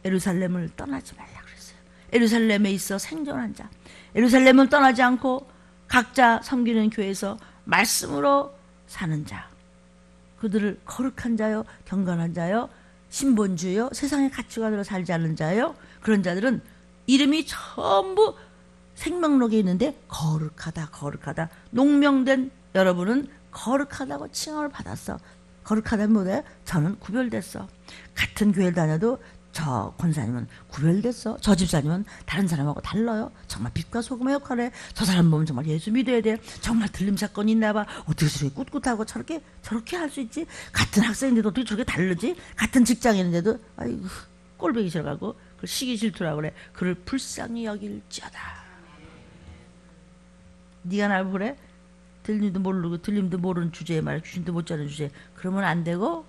예루살렘을 떠나지 말라 그랬어요. 예루살렘에 있어 생존한 자, 예루살렘을 떠나지 않고 각자 섬기는 교회에서 말씀으로 사는 자, 그들을 거룩한 자요, 경건한 자요, 신본주의요, 세상의 가치관으로 살지 않는 자요, 그런 자들은 이름이 전부 생명록에 있는데 거룩하다, 거룩하다. 농명된 여러분은 거룩하다고 칭함을 받았어. 거룩하다는 뭐예요? 저는 구별됐어. 같은 교회를 다녀도 저 권사님은 구별됐어. 저 집사님은 다른 사람하고 달라요. 정말 빛과 소금의 역할을 해. 저 사람 보면 정말 예수 믿어야 돼. 정말 들림 사건이 있나 봐. 어떻게 저렇게 꿋꿋하고 저렇게 할 수 있지? 같은 학생인데도 어떻게 저렇게 다르지? 같은 직장인인데도 아이고 꼴보기 싫어가고 그걸 시기 질투라고 그래. 그를 불쌍히 여길지어다. 네가 날 그래? 들림도 모르고 들림도 모르는 주제에 말 귀신도 못 자는 주제 그러면 안 되고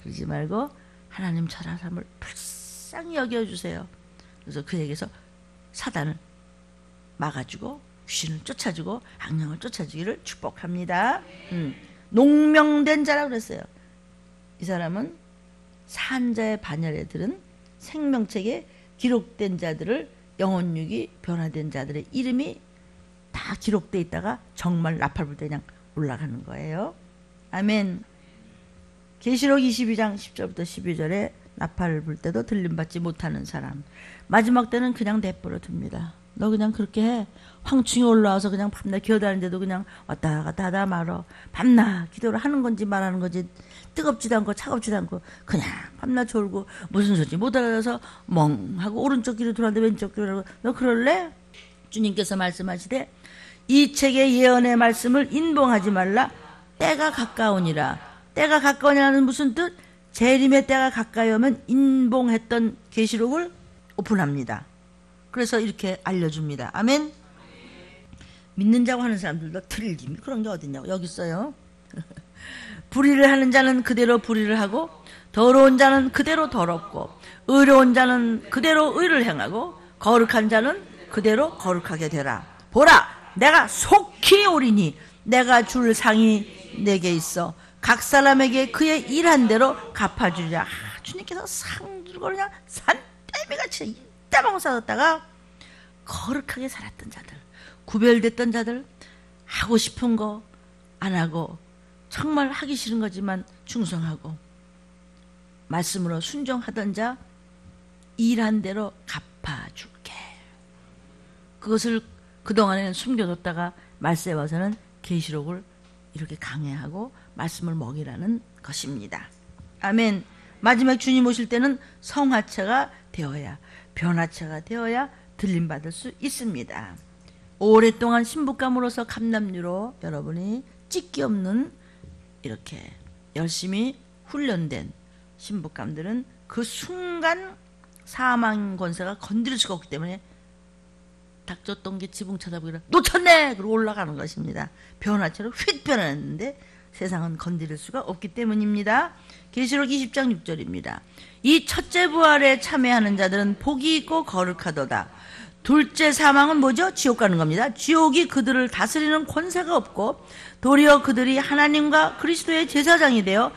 그러지 말고 하나님 저런 사람을 불쌍히 여겨주세요. 그래서 그에게서 사단을 막아주고 귀신을 쫓아주고 악령을 쫓아주기를 축복합니다. 농명된 자라고 그랬어요. 이 사람은 산자의 반열에 들은 생명책에 기록된 자들을 영혼육이 변화된 자들의 이름이 다 기록되어 있다가 정말 나팔 불 때 그냥 올라가는 거예요. 아멘. 계시록 22장 10절부터 12절에 나팔을 불 때도 들림받지 못하는 사람 마지막 때는 그냥 내버려 둡니다. 너 그냥 그렇게 해. 황충이 올라와서 그냥 밤낮 기어다니는데도 그냥 왔다 갔다 하다 말어. 밤낮 기도를 하는 건지 말하는 건지 뜨겁지도 않고 차갑지도 않고 그냥 밤낮 졸고 무슨 소리인지 못 알아서 멍하고 오른쪽 귀로 돌았는데 왼쪽 귀로 돌아고 너 그럴래? 주님께서 말씀하시되 이 책의 예언의 말씀을 인봉하지 말라. 때가 가까우니라. 때가 가까우니라는 무슨 뜻? 재림의 때가 가까이 오면 인봉했던 계시록을 오픈합니다. 그래서 이렇게 알려줍니다. 아멘. 믿는 자고 하는 사람들도 틀림 그런 게 어딨냐고 여기 있어요. 불의를 하는 자는 그대로 불의를 하고 더러운 자는 그대로 더럽고 의로운 자는 그대로 의를 행하고 거룩한 자는 그대로 거룩하게 되라. 보라 내가 속히 오리니 내가 줄 상이 내게 있어 각 사람에게 그의 일한 대로 갚아주리라. 주님께서 상 주고 그냥 산더미같이 이따망 쌓았다가 거룩하게 살았던 자들, 구별됐던 자들, 하고 싶은 거 안 하고 정말 하기 싫은 거지만 충성하고 말씀으로 순종하던 자, 일한 대로 갚아줄게. 그것을 그동안에는 숨겨뒀다가 말세에 와서는 계시록을 이렇게 강해하고 말씀을 먹이라는 것입니다. 아멘. 마지막 주님 오실 때는 성화체가 되어야, 변화체가 되어야 들림받을 수 있습니다. 오랫동안 신부감으로서 감남유로 여러분이 찢기 없는 이렇게 열심히 훈련된 신부감들은 그 순간 사망 권세가 건드릴 수가 없기 때문에 닥쳤던 게 지붕 쳐다보기를 놓쳤네! 그러고 올라가는 것입니다. 변화체로 휙 변했는데 세상은 건드릴 수가 없기 때문입니다. 계시록 20장 6절입니다. 이 첫째 부활에 참여하는 자들은 복이 있고 거룩하도다. 둘째 사망은 뭐죠? 지옥 가는 겁니다. 지옥이 그들을 다스리는 권세가 없고 도리어 그들이 하나님과 그리스도의 제사장이 되어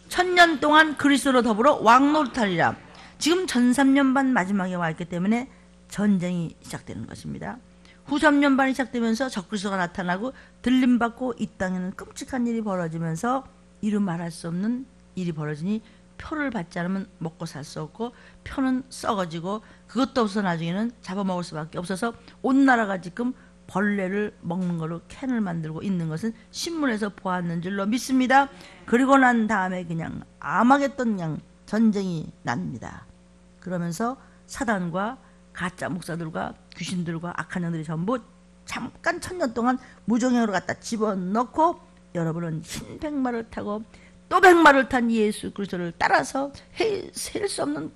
1000년 동안 그리스도로 더불어 왕노릇하리라. 지금 전 3년 반 마지막에 와 있기 때문에 전쟁이 시작되는 것입니다. 후 3년 반이 시작되면서 적그리스도가 나타나고 들림받고 이 땅에는 끔찍한 일이 벌어지면서 이루 말할 수 없는 일이 벌어지니 표를 받지 않으면 먹고 살 수 없고 표는 썩어지고 그것도 없어 나중에는 잡아먹을 수밖에 없어서 온 나라가 지금 벌레를 먹는 걸로 캔을 만들고 있는 것은 신문에서 보았는 줄로 믿습니다. 그리고 난 다음에 그냥 아마겟돈 그냥 전쟁이 납니다. 그러면서 사단과 가짜 목사들과 귀신들과 악한 영들이 전부 잠깐 1000년 동안 무정행으로 갖다 집어넣고 여러분은 흰 백마를 타고 또 백마를 탄 예수 그리스도를 따라서 셀 수 없는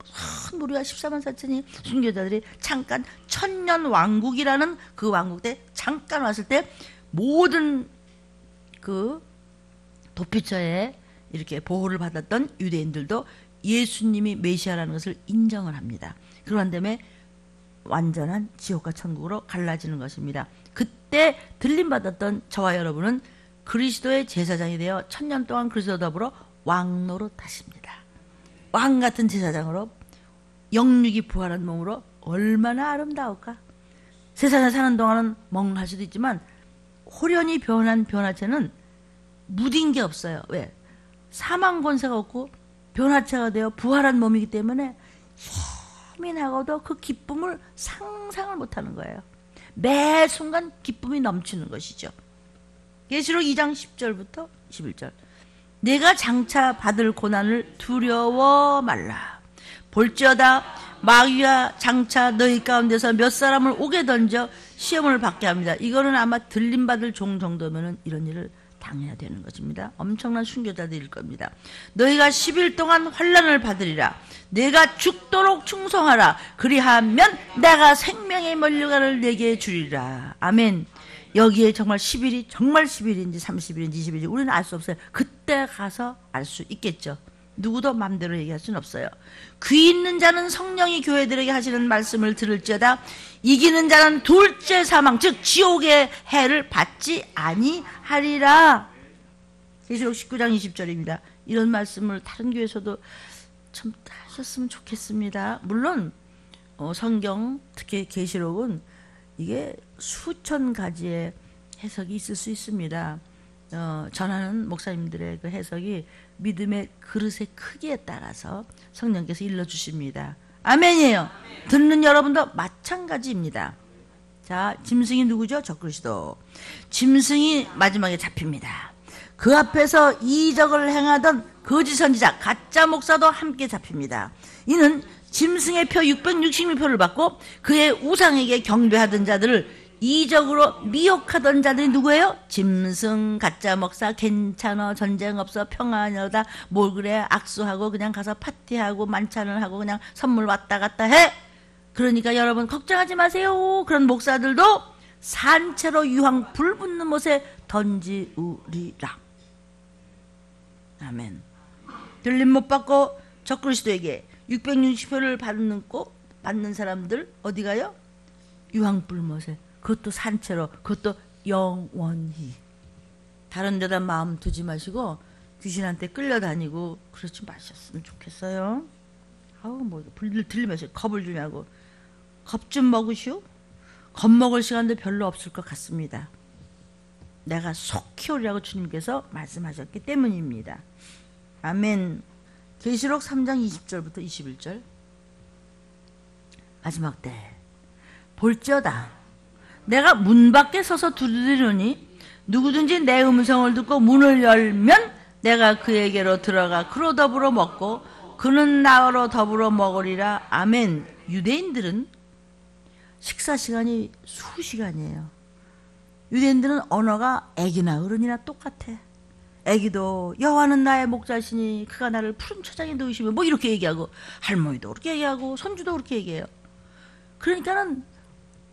무리가 14만 4천이 순교자들이 잠깐 1000년 왕국이라는 그 왕국 때 잠깐 왔을 때 모든 그 도피처에 이렇게 보호를 받았던 유대인들도 예수님이 메시아라는 것을 인정을 합니다. 그러한 다음에 완전한 지옥과 천국으로 갈라지는 것입니다. 그때 들림받았던 저와 여러분은 그리스도의 제사장이 되어 1000년 동안 그리스도 더불어 왕노릇 하십니다. 왕 같은 제사장으로 영육이 부활한 몸으로 얼마나 아름다울까. 세상에 사는 동안은 멍할 수도 있지만 호련히 변한 변화체는 무딘 게 없어요. 왜? 사망 권세가 없고 변화체가 되어 부활한 몸이기 때문에 예민하고도 그 기쁨을 상상을 못하는 거예요. 매 순간 기쁨이 넘치는 것이죠. 계시록 2장 10절부터 11절. 내가 장차 받을 고난을 두려워 말라. 볼지어다 마귀가 장차 너희 가운데서 몇 사람을 옥에 던져 시험을 받게 합니다. 이거는 아마 들림받을 종 정도면은 이런 일을 당해야 되는 것입니다. 엄청난 순교자들일 겁니다. 너희가 10일 동안 환난을 받으리라. 내가 죽도록 충성하라. 그리하면 내가 생명의 면류관을 내게 주리라. 아멘. 여기에 정말 10일이 정말 10일인지 30일인지 20일인지 우리는 알 수 없어요. 그때 가서 알 수 있겠죠. 누구도 마음대로 얘기할 수는 없어요. 귀 있는 자는 성령이 교회들에게 하시는 말씀을 들을지어다. 이기는 자는 둘째 사망 즉 지옥의 해를 받지 아니하리라. 계시록 19장 20절입니다. 이런 말씀을 다른 교회에서도 좀 하셨으면 좋겠습니다. 물론 성경 특히 계시록은 이게 수천 가지의 해석이 있을 수 있습니다. 전하는 목사님들의 그 해석이 믿음의 그릇의 크기에 따라서 성령께서 일러주십니다. 아멘이에요. 듣는 여러분도 마찬가지입니다. 자, 짐승이 누구죠? 적그리스도. 짐승이 마지막에 잡힙니다. 그 앞에서 이적을 행하던 거짓 선지자, 가짜 목사도 함께 잡힙니다. 이는 짐승의 표 666표를 받고 그의 우상에게 경배하던 자들을 이적으로 미혹하던 자들이 누구예요? 짐승, 가짜 목사, 괜찮아, 전쟁 없어, 평안하다, 뭘 그래, 악수하고 그냥 가서 파티하고 만찬을 하고 그냥 선물 왔다 갔다 해. 그러니까 여러분 걱정하지 마세요. 그런 목사들도 산채로 유황 불 붙는 못에 던지우리라. 아멘. 들림 못 받고 적그리스도에게 660표를 받는 사람들 어디 가요? 유황불못에. 그것도 산채로, 그것도 영원히. 다른 데다 마음 두지 마시고 귀신한테 끌려다니고 그러지 마셨으면 좋겠어요. 아우 뭐 들리면서 겁을 주냐고. 겁 좀 먹으시오. 겁먹을 시간도 별로 없을 것 같습니다. 내가 속히 오리라고 주님께서 말씀하셨기 때문입니다. 아멘. 계시록 3장 20절부터 21절. 마지막 때 볼지어다 내가 문 밖에 서서 두드리노니 누구든지 내 음성을 듣고 문을 열면 내가 그에게로 들어가 그로 더불어 먹고 그는 나로 더불어 먹으리라. 아멘. 유대인들은 식사 시간이 수시간이에요. 유대인들은 언어가 애기나 어른이나 똑같아. 애기도 여호와는 나의 목자시니 그가 나를 푸른 초장에 누이시며 뭐 이렇게 얘기하고, 할머니도 그렇게 얘기하고 손주도 그렇게 얘기해요. 그러니까는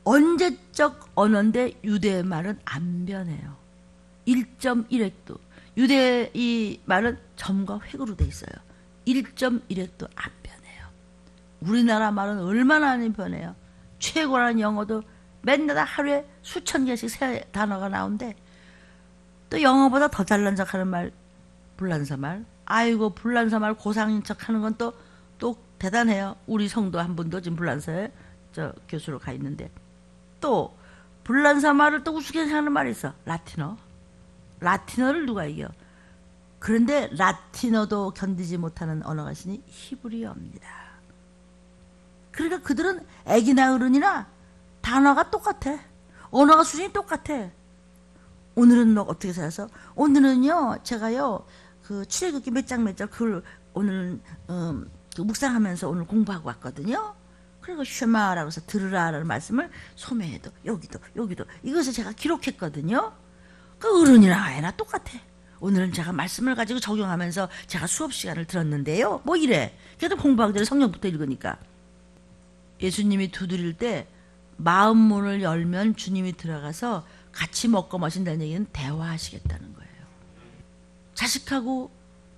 언제적 언어인데 유대의 말은 안 변해요. 1.1획도. 유대의 이 말은 점과 획으로 돼 있어요. 1.1획도 안 변해요. 우리나라 말은 얼마나 안 변해요. 최고라는 영어도 맨날 하루에 수천 개씩 새 단어가 나온대. 또 영어보다 더 잘난 척하는 말, 불란서 말. 아이고 불란서 말 고상인 척하는 건 또 대단해요. 우리 성도 한 분도 지금 불란서에 저 교수로 가 있는데, 또 불란서 말을 또 우습게 생각하는 말이 있어. 라틴어. 라틴어를 누가 이겨? 그런데 라틴어도 견디지 못하는 언어가 있으니 히브리어입니다. 그러니까 그들은 애기나 어른이나 단어가 똑같아. 언어가 수준이 똑같아. 오늘은 너 어떻게 살아서? 오늘은요 제가요 그 출애굽기 몇 장 그걸 오늘 그 묵상하면서 오늘 공부하고 왔거든요. 그리고 쉐마라고 해서 들으라라는 말씀을 소매에도 여기도 이것을 제가 기록했거든요. 그 어른이나 애나 똑같아. 오늘은 제가 말씀을 가지고 적용하면서 제가 수업 시간을 들었는데요. 뭐 이래. 그래도 공부하기 전에 성경부터 읽으니까. 예수님이 두드릴 때 마음 문을 열면 주님이 들어가서 같이 먹고 마신다는 얘기는 대화하시겠다는 거예요. 자식하고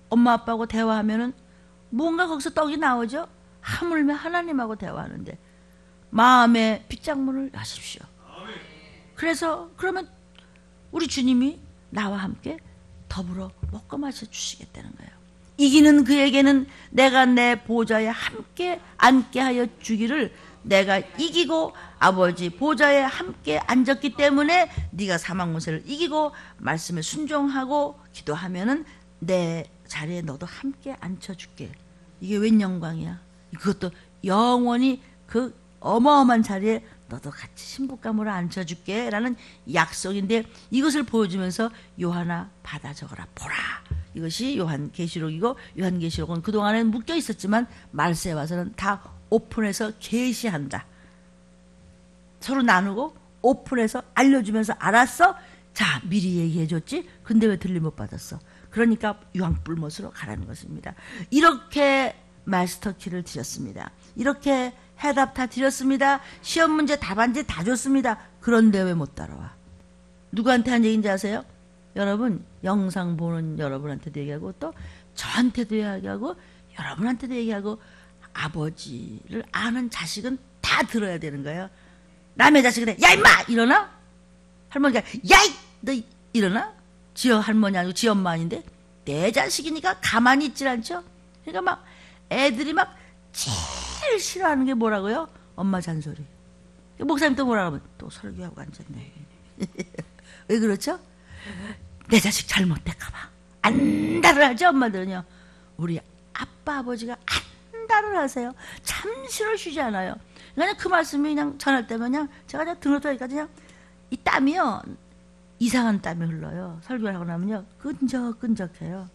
엄마 아빠하고 대화하면은 뭔가 거기서 떡이 나오죠. 하물며 하나님하고 대화하는데 마음의 빗장문을 여십시오. 그래서 그러면 우리 주님이 나와 함께 더불어 먹고 마셔 주시겠다는 거예요. 이기는 그에게는 내가 내 보좌에 함께 앉게 하여 주기를, 내가 이기고 아버지 보좌에 함께 앉았기 때문에 네가 사망 문세를 이기고 말씀에 순종하고 기도하면은 내 자리에 너도 함께 앉혀줄게. 이게 웬 영광이야. 그것도 영원히 그 어마어마한 자리에 너도 같이 신부감으로 앉혀줄게 라는 약속인데, 이것을 보여주면서 요한아 받아 적어라 보라. 이것이 요한계시록이고, 요한계시록은 그동안에 묶여 있었지만 말세에 와서는 다 오픈해서 계시한다. 서로 나누고 오픈해서 알려주면서 알았어? 자 미리 얘기해줬지? 근데 왜 들림 못 받았어? 그러니까 유황불못으로 가라는 것입니다. 이렇게 마스터키를 드렸습니다. 이렇게 해답 다 드렸습니다. 시험 문제 답안지 다 줬습니다. 그런데 왜 못 따라와? 누구한테 한 얘기인지 아세요? 여러분, 영상 보는 여러분한테도 얘기하고 또 저한테도 얘기하고 여러분한테도 얘기하고, 아버지를 아는 자식은 다 들어야 되는 거예요. 남의 자식은 야 임마 일어나? 할머니가 야이 너 일어나? 지어 할머니 아니고 지 엄마 아닌데 내 자식이니까 가만히 있질 않죠. 그러니까 막 애들이 막 제일 싫어하는 게 뭐라고요? 엄마 잔소리. 목사님 또 뭐라 그러면 또 설교하고 앉았네. 왜 그렇죠? 내 자식 잘못될까봐 안달을 하죠. 엄마들은요. 우리 아빠 아버지가 안달을 하세요. 잠시를 쉬지 않아요. 그냥 그 말씀이 그냥 전할 때면 그냥 제가 그냥 들었다니까 그냥 이 땀이요 이상한 땀이 흘러요. 설교를 하고 나면요 끈적끈적해요.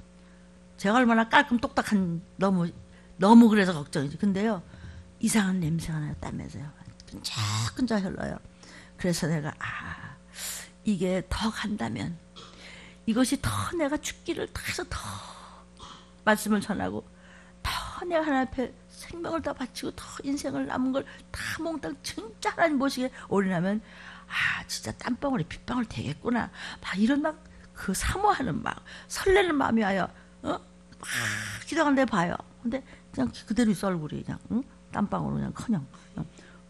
제가 얼마나 깔끔 똑딱한 너무 그래서 걱정이지. 근데요 이상한 냄새가 나요. 땀에서요 끈적끈적 흘러요. 그래서 내가 이게 더 간다면, 이것이 더 내가 죽기를 해서 더 말씀을 전하고 더 내가 하나님 앞에 생명을 다 바치고 더 인생을 남은 걸 다 몽땅 진짜 하나님 보시기에 올인하면 진짜 땀방울이 빗방울 되겠구나 막 이런 막 그 사모하는 막 설레는 마음이 와요. 막 기도하는데 봐요. 근데 그냥 그대로 있어 얼굴이 그냥 땀방울로 그냥 커녕.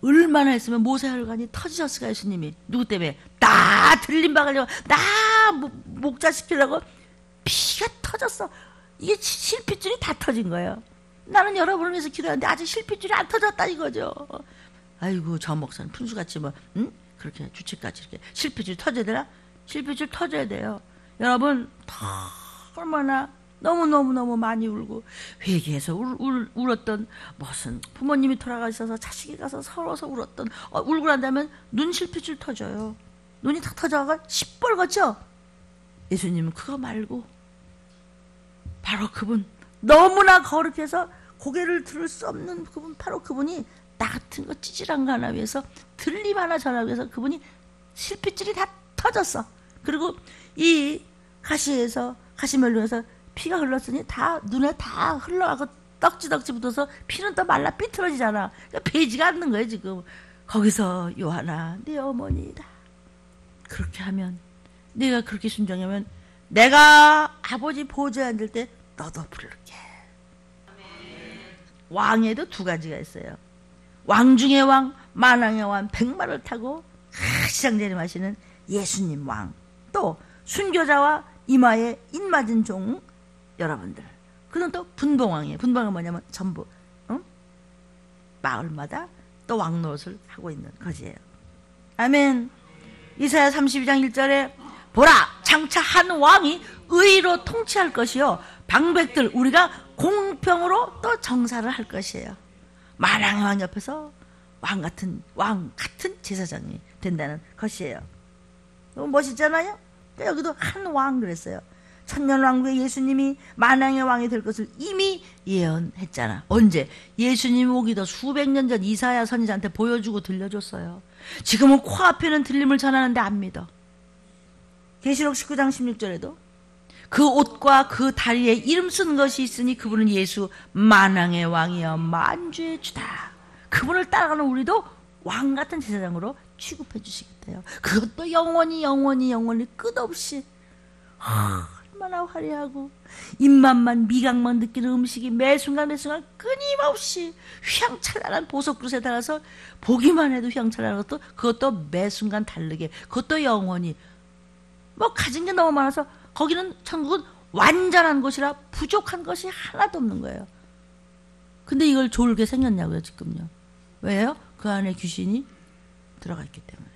얼마나 했으면 모세 혈관이 터지셨을까. 예수님이 누구 때문에? 나 들림 박으려고, 나 목자 시키려고 피가 터졌어. 이게 실핏줄이 다 터진 거예요. 나는 여러분을 위해서 기도하는데 아직 실핏줄이 안 터졌다 이거죠. 아이고 저 목사는 푼수같이 뭐 응? 그렇게 주책같이 이렇게 실핏줄이 터져야 되나? 실핏줄 터져야 돼요. 여러분 얼마나 너무너무 많이 울고 회개해서 울었던 무슨 부모님이 돌아가셔서 자식이 가서 서러워서 울었던 울고 난 다음에 눈 실핏줄 터져요. 눈이 탁 터져가 시뻘겋죠? 예수님은 그거 말고 바로 그분 너무나 거룩해서 고개를 들을 수 없는 그분 바로 그분이 나 같은 거 찌질한 거 하나 위해서 들림 하나 전하기 위해서 그분이 실핏줄이 다 터졌어. 그리고 이 가시면류에서 피가 흘렀으니 다 눈에 다 흘러가고 떡지떡지 붙어서 피는 또 말라 삐뚤어지잖아. 그러니까 배지가 않는 거예요 지금. 거기서 요한아 네 어머니다. 그렇게 하면 네가 그렇게 순종하면 내가 아버지 보좌에 앉을 때 너도 부를게. 왕에도 두 가지가 있어요. 왕 중의 왕, 만왕의 왕, 백마를 타고 가장 재림하시는 예수님 왕. 또 순교자와 이마에 인맞은 종 여러분들. 그는 또 분봉왕이에요. 분봉왕은 뭐냐면 전부 마을마다 또 왕노릇을 하고 있는 것이에요. 아멘. 이사야 32장 1절에 보라 장차 한 왕이 의로 통치할 것이요 방백들 우리가 공평으로 또 정사를 할 것이에요. 만왕의 왕 옆에서 왕 같은 제사장이 된다는 것이에요. 너무 멋있잖아요. 여기도 한 왕 그랬어요. 천년왕국의 예수님이 만왕의 왕이 될 것을 이미 예언했잖아. 언제? 예수님 오기도 수백 년 전 이사야 선지자한테 보여주고 들려줬어요. 지금은 코앞에는 들림을 전하는데 안 믿어. 계시록 19장 16절에도 그 옷과 그 다리에 이름 쓴 것이 있으니 그분은 예수 만왕의 왕이여 만주의 주다. 그분을 따라가는 우리도 왕 같은 제사장으로 취급해 주시겠대요. 그것도 영원히 끝없이 얼마나 화려하고 입맛만 미각만 느끼는 음식이 매순간 끊임없이 휘황찬란한 보석 그릇에 달아서 보기만 해도 휘황찬란한 것도 그것도 매순간 다르게 그것도 영원히 뭐 가진 게 너무 많아서 거기는 천국은 완전한 곳이라 부족한 것이 하나도 없는 거예요. 근데 이걸 졸게 생겼냐고요 지금요. 왜요? 그 안에 귀신이 들어가 있기 때문에요.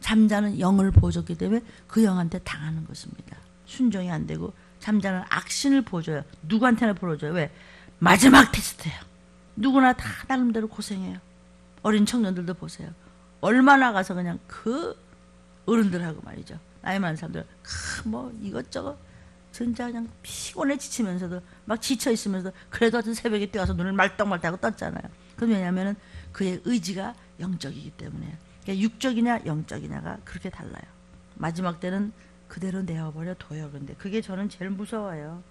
잠자는 영을 보여줬기 때문에 그 영한테 당하는 것입니다. 순종이 안 되고 잠자는 악신을 보여줘요. 누구한테나 보여줘요. 왜? 마지막 테스트예요. 누구나 다 나름대로 고생해요. 어린 청년들도 보세요. 얼마나 가서 그냥 그 어른들하고 말이죠. 나이 많은 사람들 뭐 이것저것 진짜 그냥 피곤해 지치면서도 막 지쳐 있으면서도 그래도 하여튼 새벽에 뛰어서 눈을 말떡말떡하고 떴잖아요. 그건 왜냐하면 그의 의지가 영적이기 때문에. 그러니까 육적이냐 영적이냐가 그렇게 달라요. 마지막 때는 그대로 내어버려 둬요. 근데 그게 저는 제일 무서워요.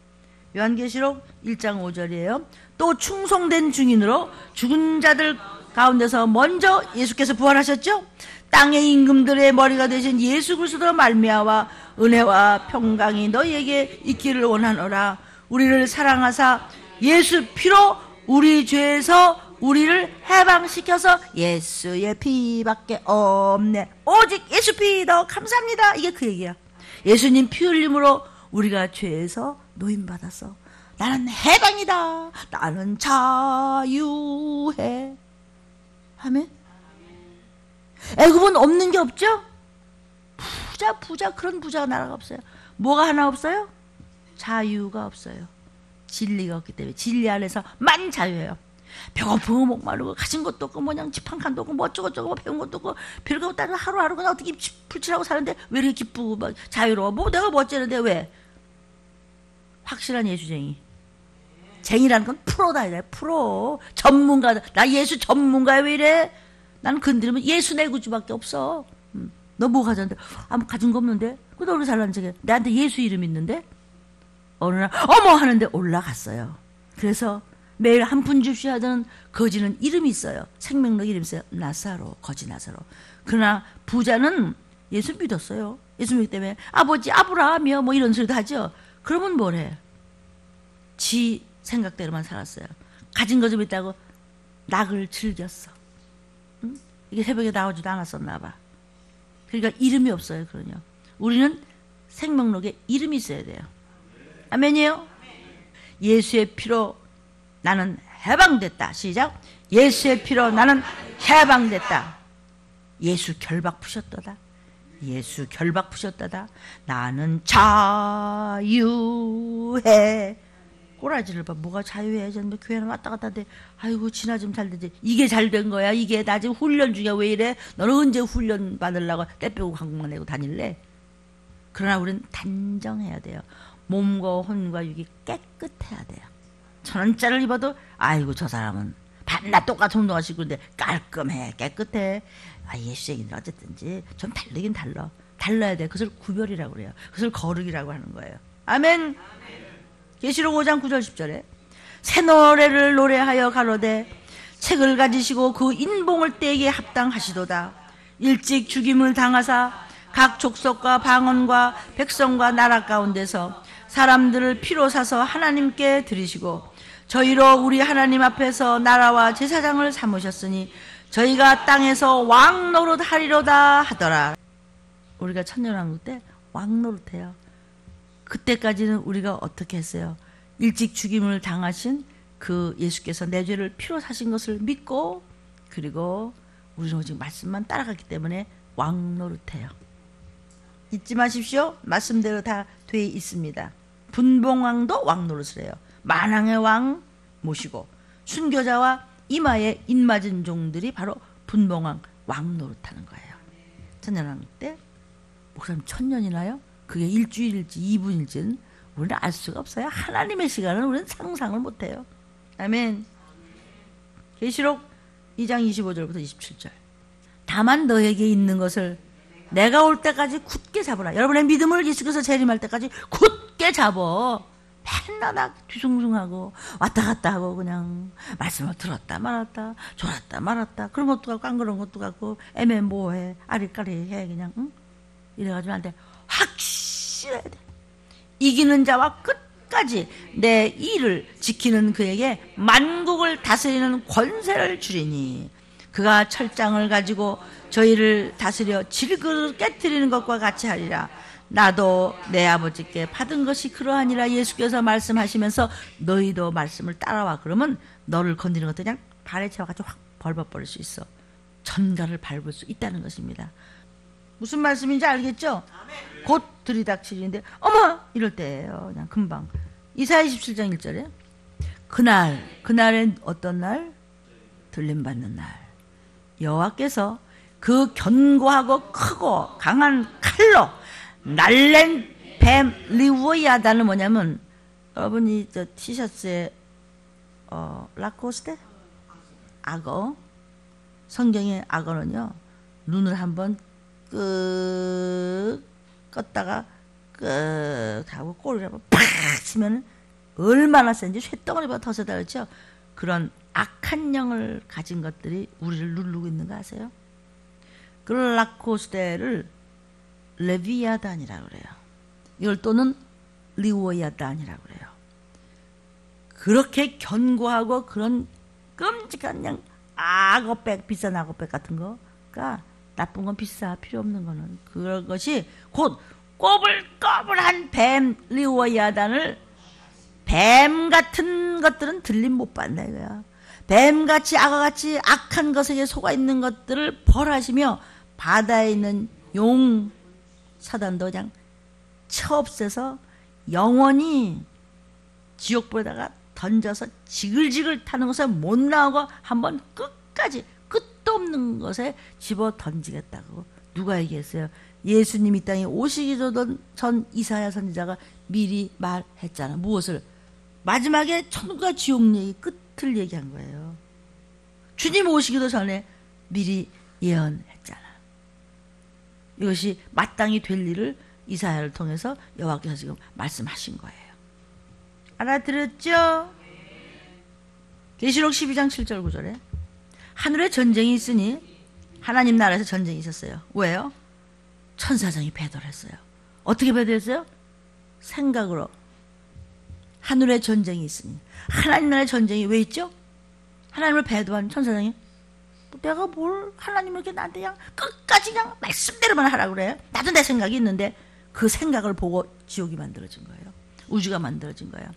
요한계시록 1장 5절이에요. 또 충성된 증인으로 죽은 자들 가운데서 먼저 예수께서 부활하셨죠? 땅의 임금들의 머리가 되신 예수 그리스도로 말미암아 은혜와 평강이 너희에게 있기를 원하노라. 우리를 사랑하사 예수 피로 우리 죄에서 우리를 해방시켜서 예수의 피밖에 없네. 오직 예수 피 더 감사합니다. 이게 그 얘기야. 예수님 피 흘림으로 우리가 죄에서 노임받아서 나는 해방이다. 나는 자유해. 아멘. 애굽은 없는 게 없죠? 부자 그런 부자가 나라가 없어요. 뭐가 하나 없어요? 자유가 없어요. 진리가 없기 때문에 진리 안에서만 자유예요. 배고프고 목마르고 가진 것도 없고 뭐냥 집 한 칸도 없고 뭐 어쩌고저쩌고 뭐 배운 것도 없고 별거 없다고 하루하루 그냥 어떻게 풀칠하고 사는데 왜 이렇게 기쁘고 막 자유로워? 뭐 내가 뭐 어쩌는데 왜? 확실한 예수쟁이. 쟁이라는 건 프로다 이래. 프로 전문가다. 나 예수 전문가야. 왜 이래? 나는 건드리면 예수 내 구주밖에 없어. 너 뭐 가졌는데? 아무 가진 거 없는데? 근데 우리 잘난 척해. 내한테 예수 이름 있는데? 어느 날 어머 하는데 올라갔어요. 그래서 매일 한 푼 줍시오 하던 거지는 이름이 있어요. 생명력 이름이 있어요. 나사로, 거지 나사로. 그러나 부자는 예수 믿었어요. 예수 믿기 때문에 아버지 아브라함이요 뭐 이런 소리도 하죠. 그러면 뭐래? 지 생각대로만 살았어요. 가진 거 좀 있다고 낙을 즐겼어. 응? 이게 새벽에 나오지도 않았었나 봐. 그러니까 이름이 없어요. 그러냐. 우리는 생명록에 이름이 있어야 돼요. 아멘이요? 예수의 피로 나는 해방됐다. 시작. 예수의 피로 나는 해방됐다. 예수 결박 푸셨도다. 예수 결박 푸셨다다. 나는 자유해. 꼬라지를 봐. 뭐가 자유해? 저는 교회는 왔다 갔다 하는데 아이고 지나 좀 잘 되지. 이게 잘 된 거야. 이게 나 지금 훈련 중이야. 왜 이래? 너는 언제 훈련 받으려고 떼 빼고 광고만 내고 다닐래? 그러나 우리는 단정해야 돼요. 몸과 혼과 육이 깨끗해야 돼요. 1,000원짜리를 입어도 아이고 저 사람은 반나 똑같은 운동화 신고 있는데 깔끔해 깨끗해. 아 예수 얘기는 어쨌든지 좀 다르긴 달라야 돼. 그것을 구별이라고 그래요. 그것을 거룩이라고 하는 거예요. 아멘. 계시록 5장 9절 10절에 새 노래를 노래하여 가로되 책을 가지시고 그 인봉을 떼게 합당하시도다. 일찍 죽임을 당하사 각 족속과 방언과 백성과 나라 가운데서 사람들을 피로 사서 하나님께 드리시고 저희로 우리 하나님 앞에서 나라와 제사장을 삼으셨으니 저희가 땅에서 왕 노릇하리로다 하더라. 우리가 천년왕국 때 왕 노릇해요. 그때까지는 우리가 어떻게 했어요? 일찍 죽임을 당하신 그 예수께서 내 죄를 피로 사신 것을 믿고 그리고 우리는 오직 말씀만 따라갔기 때문에 왕 노릇해요. 잊지 마십시오. 말씀대로 다 돼 있습니다. 분봉왕도 왕 노릇을 해요. 만왕의 왕 모시고 순교자와 이마에 인맞은 종들이 바로 분봉왕 왕 노릇하는 거예요. 천년왕국 때 목사님 1000년이나요? 그게 일주일일지 2분일지는 우리는 알 수가 없어요. 하나님의 시간은 우리는 상상을 못해요. 아멘. 계시록 2장 25절부터 27절 다만 너에게 있는 것을 내가 올 때까지 굳게 잡으라. 여러분의 믿음을 예수께서 재림할 때까지 굳게 잡어. 맨날 나 뒤숭숭하고 왔다 갔다 하고 그냥 말씀을 들었다 말았다 졸았다 말았다 그런 것도 같고 안 그런 것도 같고 애매모호해 아리까리해 그냥 응? 이래가지고 안 돼. 확실해야 돼. 이기는 자와 끝까지 내 일을 지키는 그에게 만국을 다스리는 권세를 주리니 그가 철장을 가지고 저희를 다스려 질그릇 깨뜨리는 것과 같이 하리라. 나도 내 아버지께 받은 것이 그러하니라. 예수께서 말씀하시면서 너희도 말씀을 따라와. 그러면 너를 건드리는 것도 그냥 발에 채워가지고 확 벌벗버릴 수 있어. 전갈을 밟을 수 있다는 것입니다. 무슨 말씀인지 알겠죠? 곧 들이닥치는데 어머 이럴 때예요. 그냥 금방. 이사야 27장 1절에 그날엔 어떤 날? 들림받는 날. 여호와께서 그 견고하고 크고 강한 칼로 날랜 뱀 리오야다는 뭐냐면 여러분이 저 티셔츠에 라코스테 악어 성경의 악어는요 눈을 한번 끄 껐다가 끄 하고 꼬리를 한번 팍 치면 얼마나 센지 쇳덩어리보다 더 세다 그렇죠. 그런 악한 영을 가진 것들이 우리를 누르고 있는 거 아세요? 그 라코스테를 레비아단이라고 그래요. 이걸 또는 리오야단이라고 그래요. 그렇게 견고하고 그런 끔찍한 그냥 악어백 비싼 악어백 같은 거가 나쁜 건 비싸 필요 없는 거는 그런 것이 곧 꼬불꼬불한 뱀 리오야단을 뱀 같은 것들은 들림 못 받는다 이거야. 뱀같이 악어같이 악한 것에 속아 있는 것들을 벌하시며 바다에 있는 용 사단도 그냥 쳐없애서 영원히 지옥불에다가 던져서 지글지글 타는 것에 못 나오고 한번 끝까지 끝도 없는 것에 집어 던지겠다고 누가 얘기했어요? 예수님이 이 땅에 오시기 전 이사야 선지자가 미리 말했잖아. 무엇을? 마지막에 천국과 지옥 얘기 끝을 얘기한 거예요. 주님 오시기도 전에 미리 예언했잖아. 이것이 마땅히 될 일을 이사야를 통해서 여호와께서 지금 말씀하신 거예요. 알아들었죠? 계시록 12장 7절 9절에 하늘에 전쟁이 있으니 하나님 나라에서 전쟁이 있었어요. 왜요? 천사장이 배도를 했어요. 어떻게 배도했어요? 생각으로. 하늘에 전쟁이 있으니 하나님 나라의 전쟁이 왜 있죠? 하나님을 배도한 천사장이 내가 뭘 하나님에게 나한테 그냥 끝까지 그냥 말씀대로만 하라고 그래. 나도 내 생각이 있는데 그 생각을 보고 지옥이 만들어진 거예요. 우주가 만들어진 거예요.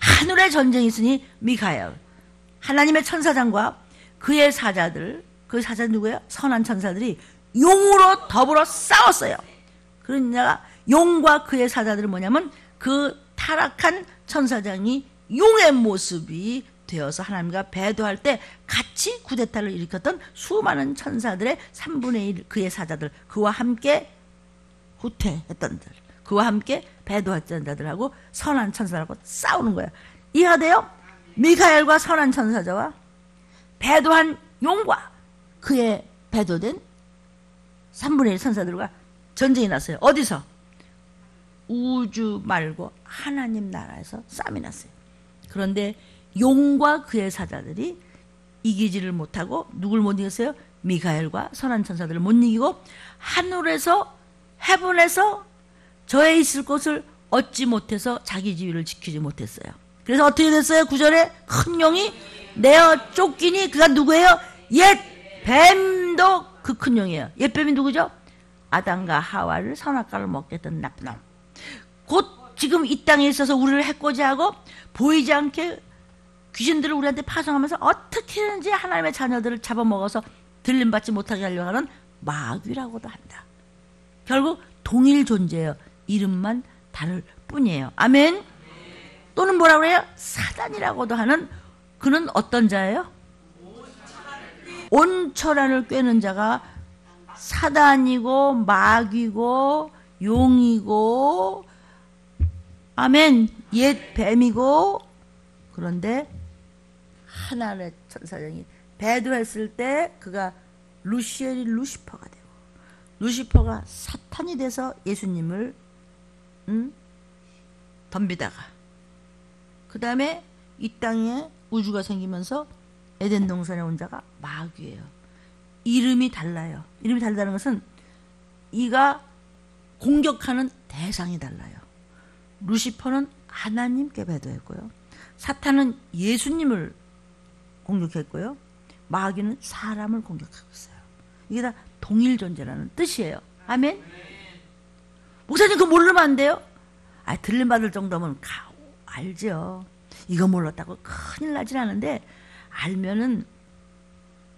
하늘에 전쟁이 있으니 미카엘, 하나님의 천사장과 그의 사자들, 그 사자 누구예요? 선한 천사들이 용으로 더불어 싸웠어요. 그러니까 용과 그의 사자들은 뭐냐면 그 타락한 천사장이 용의 모습이 되어서 하나님과 배도할 때 같이 쿠데타를 일으켰던 수많은 천사들의 3분의 1 그의 사자들, 그와 함께 후퇴했던 들, 그와 함께 배도했던 자들하고 선한 천사들하고 싸우는 거예요. 이해가 돼요? 미카엘과 선한 천사자와 배도한 용과 그의 배도된 3분의 1 천사들과 전쟁이 났어요. 어디서? 우주 말고 하나님 나라에서 싸움이 났어요. 그런데 용과 그의 사자들이 이기지를 못하고 누굴 못 이겼어요? 미카엘과 선한 천사들을 못 이기고 하늘에서 헤븐에서 저에 있을 곳을 얻지 못해서 자기 지위를 지키지 못했어요. 그래서 어떻게 됐어요? 9절에 큰 용이 내어 쫓기니 그가 누구예요? 옛 뱀도 그 큰 용이에요. 옛 뱀이 누구죠? 아담과 하와를 선악과를 먹게 했던 나쁜 놈. 곧 지금 이 땅에 있어서 우리를 해코지하고 보이지 않게 귀신들을 우리한테 파송하면서 어떻게든지 하나님의 자녀들을 잡아먹어서 들림받지 못하게 하려고 하는 마귀라고도 한다. 결국 동일 존재예요. 이름만 다를 뿐이에요. 아멘. 또는 뭐라고 해요? 사단이라고도 하는, 그는 어떤 자예요? 온 천하를 꿰는 자가 사단이고 마귀고 용이고, 아멘, 옛 뱀이고. 그런데 하나님의 천사장이 배도했을 때 그가 루시엘이 루시퍼가 되고, 루시퍼가 사탄이 돼서 예수님을 덤비다가, 그 다음에 이 땅에 우주가 생기면서 에덴 동산에 온 자가 마귀예요. 이름이 달라요. 이름이 달라는 것은 이가 공격하는 대상이 달라요. 루시퍼는 하나님께 배도했고요, 사탄은 예수님을 공격했고요, 마귀는 사람을 공격하고 있어요. 이게 다 동일 존재라는 뜻이에요. 아멘. 목사님 그거 모르면 안 돼요? 들림 받을 정도면 알죠. 이거 몰랐다고 큰일 나진 않은데 알면은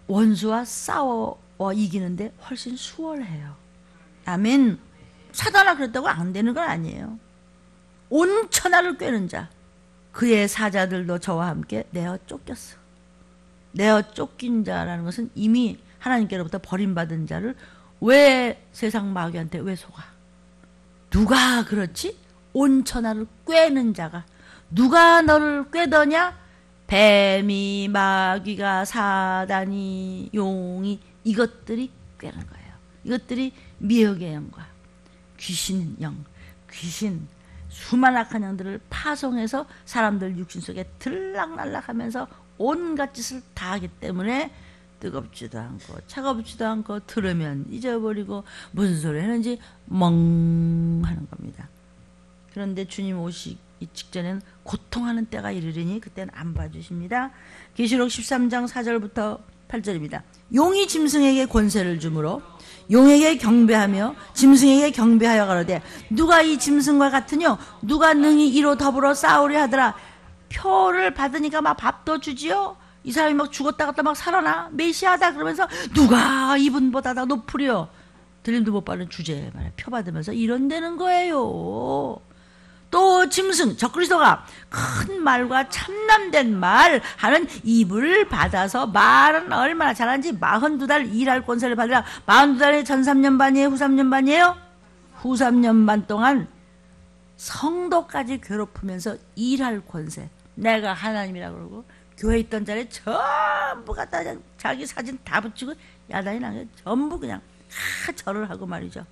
원수와 싸워 이기는데 훨씬 수월해요. 아멘. 사단아 그랬다고 안 되는 건 아니에요. 온 천하를 꿰는 자, 그의 사자들도 저와 함께 내어 쫓겼어. 내어 쫓긴 자라는 것은 이미 하나님께로부터 버림받은 자를 왜 세상 마귀한테 왜 속아? 누가 그렇지? 온 천하를 꿰는 자가. 누가 너를 꿰더냐? 뱀이, 마귀가, 사단이, 용이, 이것들이 꿰는 거예요. 이것들이 미혹의 영과 귀신 영, 귀신, 수많은 악한 영들을 파송해서 사람들 육신 속에 들락날락하면서 온갖 짓을 다 하기 때문에 뜨겁지도 않고 차갑지도 않고 들으면 잊어버리고 무슨 소리 하는지 멍하는 겁니다. 그런데 주님 오시기 직전에는 고통하는 때가 이르리니 그때는 안 봐주십니다. 계시록 13장 4절부터 8절입니다. 용이 짐승에게 권세를 주므로 용에게 경배하며 짐승에게 경배하여 가로되 누가 이 짐승과 같으뇨? 누가 능히 이로 더불어 싸우려 하더라. 표를 받으니까 막 밥도 주지요. 이 사람이 막 죽었다 갔다 막 살아나 메시아다 그러면서 누가 이분보다 더 높으려. 들림도 못 받는 주제에 표 받으면서 이런다는 거예요. 또 짐승 적그리스도가 큰 말과 참남된 말 하는 입을 받아서 말은 얼마나 잘하는지 42달 일할 권세를 받으라. 42달이 전 3년 반이에요? 후 3년 반이에요? 후 3년 반 동안 성도까지 괴롭히면서 일할 권세. 내가 하나님이라고 그러고 교회에 있던 자리 전부 갖다 자기 사진 다 붙이고 야단이 나게 전부 그냥 다 절을 하고 말이죠.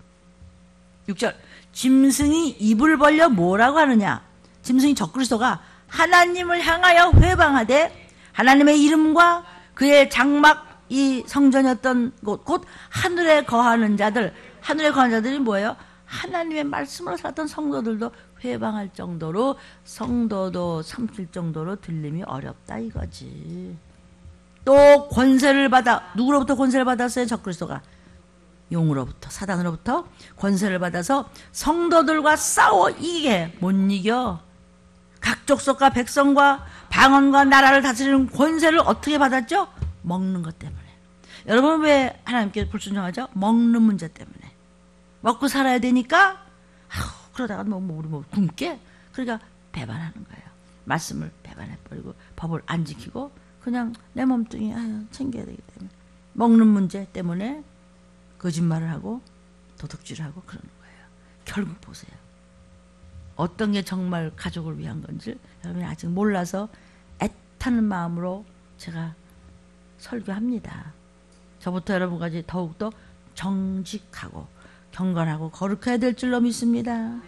6절 짐승이 입을 벌려 뭐라고 하느냐? 짐승이 적그리스도가 하나님을 향하여 회방하되 하나님의 이름과 그의 장막 이 성전이었던 곳 곧 하늘에 거하는 자들, 하늘에 거하는 자들이 뭐예요? 하나님의 말씀으로 살았던 성도들도 회방할 정도로 성도도 삼킬 정도로 들림이 어렵다 이거지. 또 권세를 받아 누구로부터 권세를 받았어요? 적그리스도가 용으로부터 사단으로부터 권세를 받아서 성도들과 싸워 이기게 못 이겨. 각 족속과 백성과 방언과 나라를 다스리는 권세를 어떻게 받았죠? 먹는 것 때문에. 여러분 왜 하나님께 불순종하죠? 먹는 문제 때문에. 먹고 살아야 되니까 그러다가 우리 굶게? 그러니까 배반하는 거예요. 말씀을 배반해버리고 법을 안 지키고 그냥 내 몸뚱이 챙겨야 되기 때문에 먹는 문제 때문에 거짓말을 하고 도둑질을 하고 그러는 거예요. 결국 보세요. 어떤 게 정말 가족을 위한 건지 여러분이 아직 몰라서 애타는 마음으로 제가 설교합니다. 저부터 여러분까지 더욱더 정직하고 경건하고 거룩해야 될 줄로 믿습니다.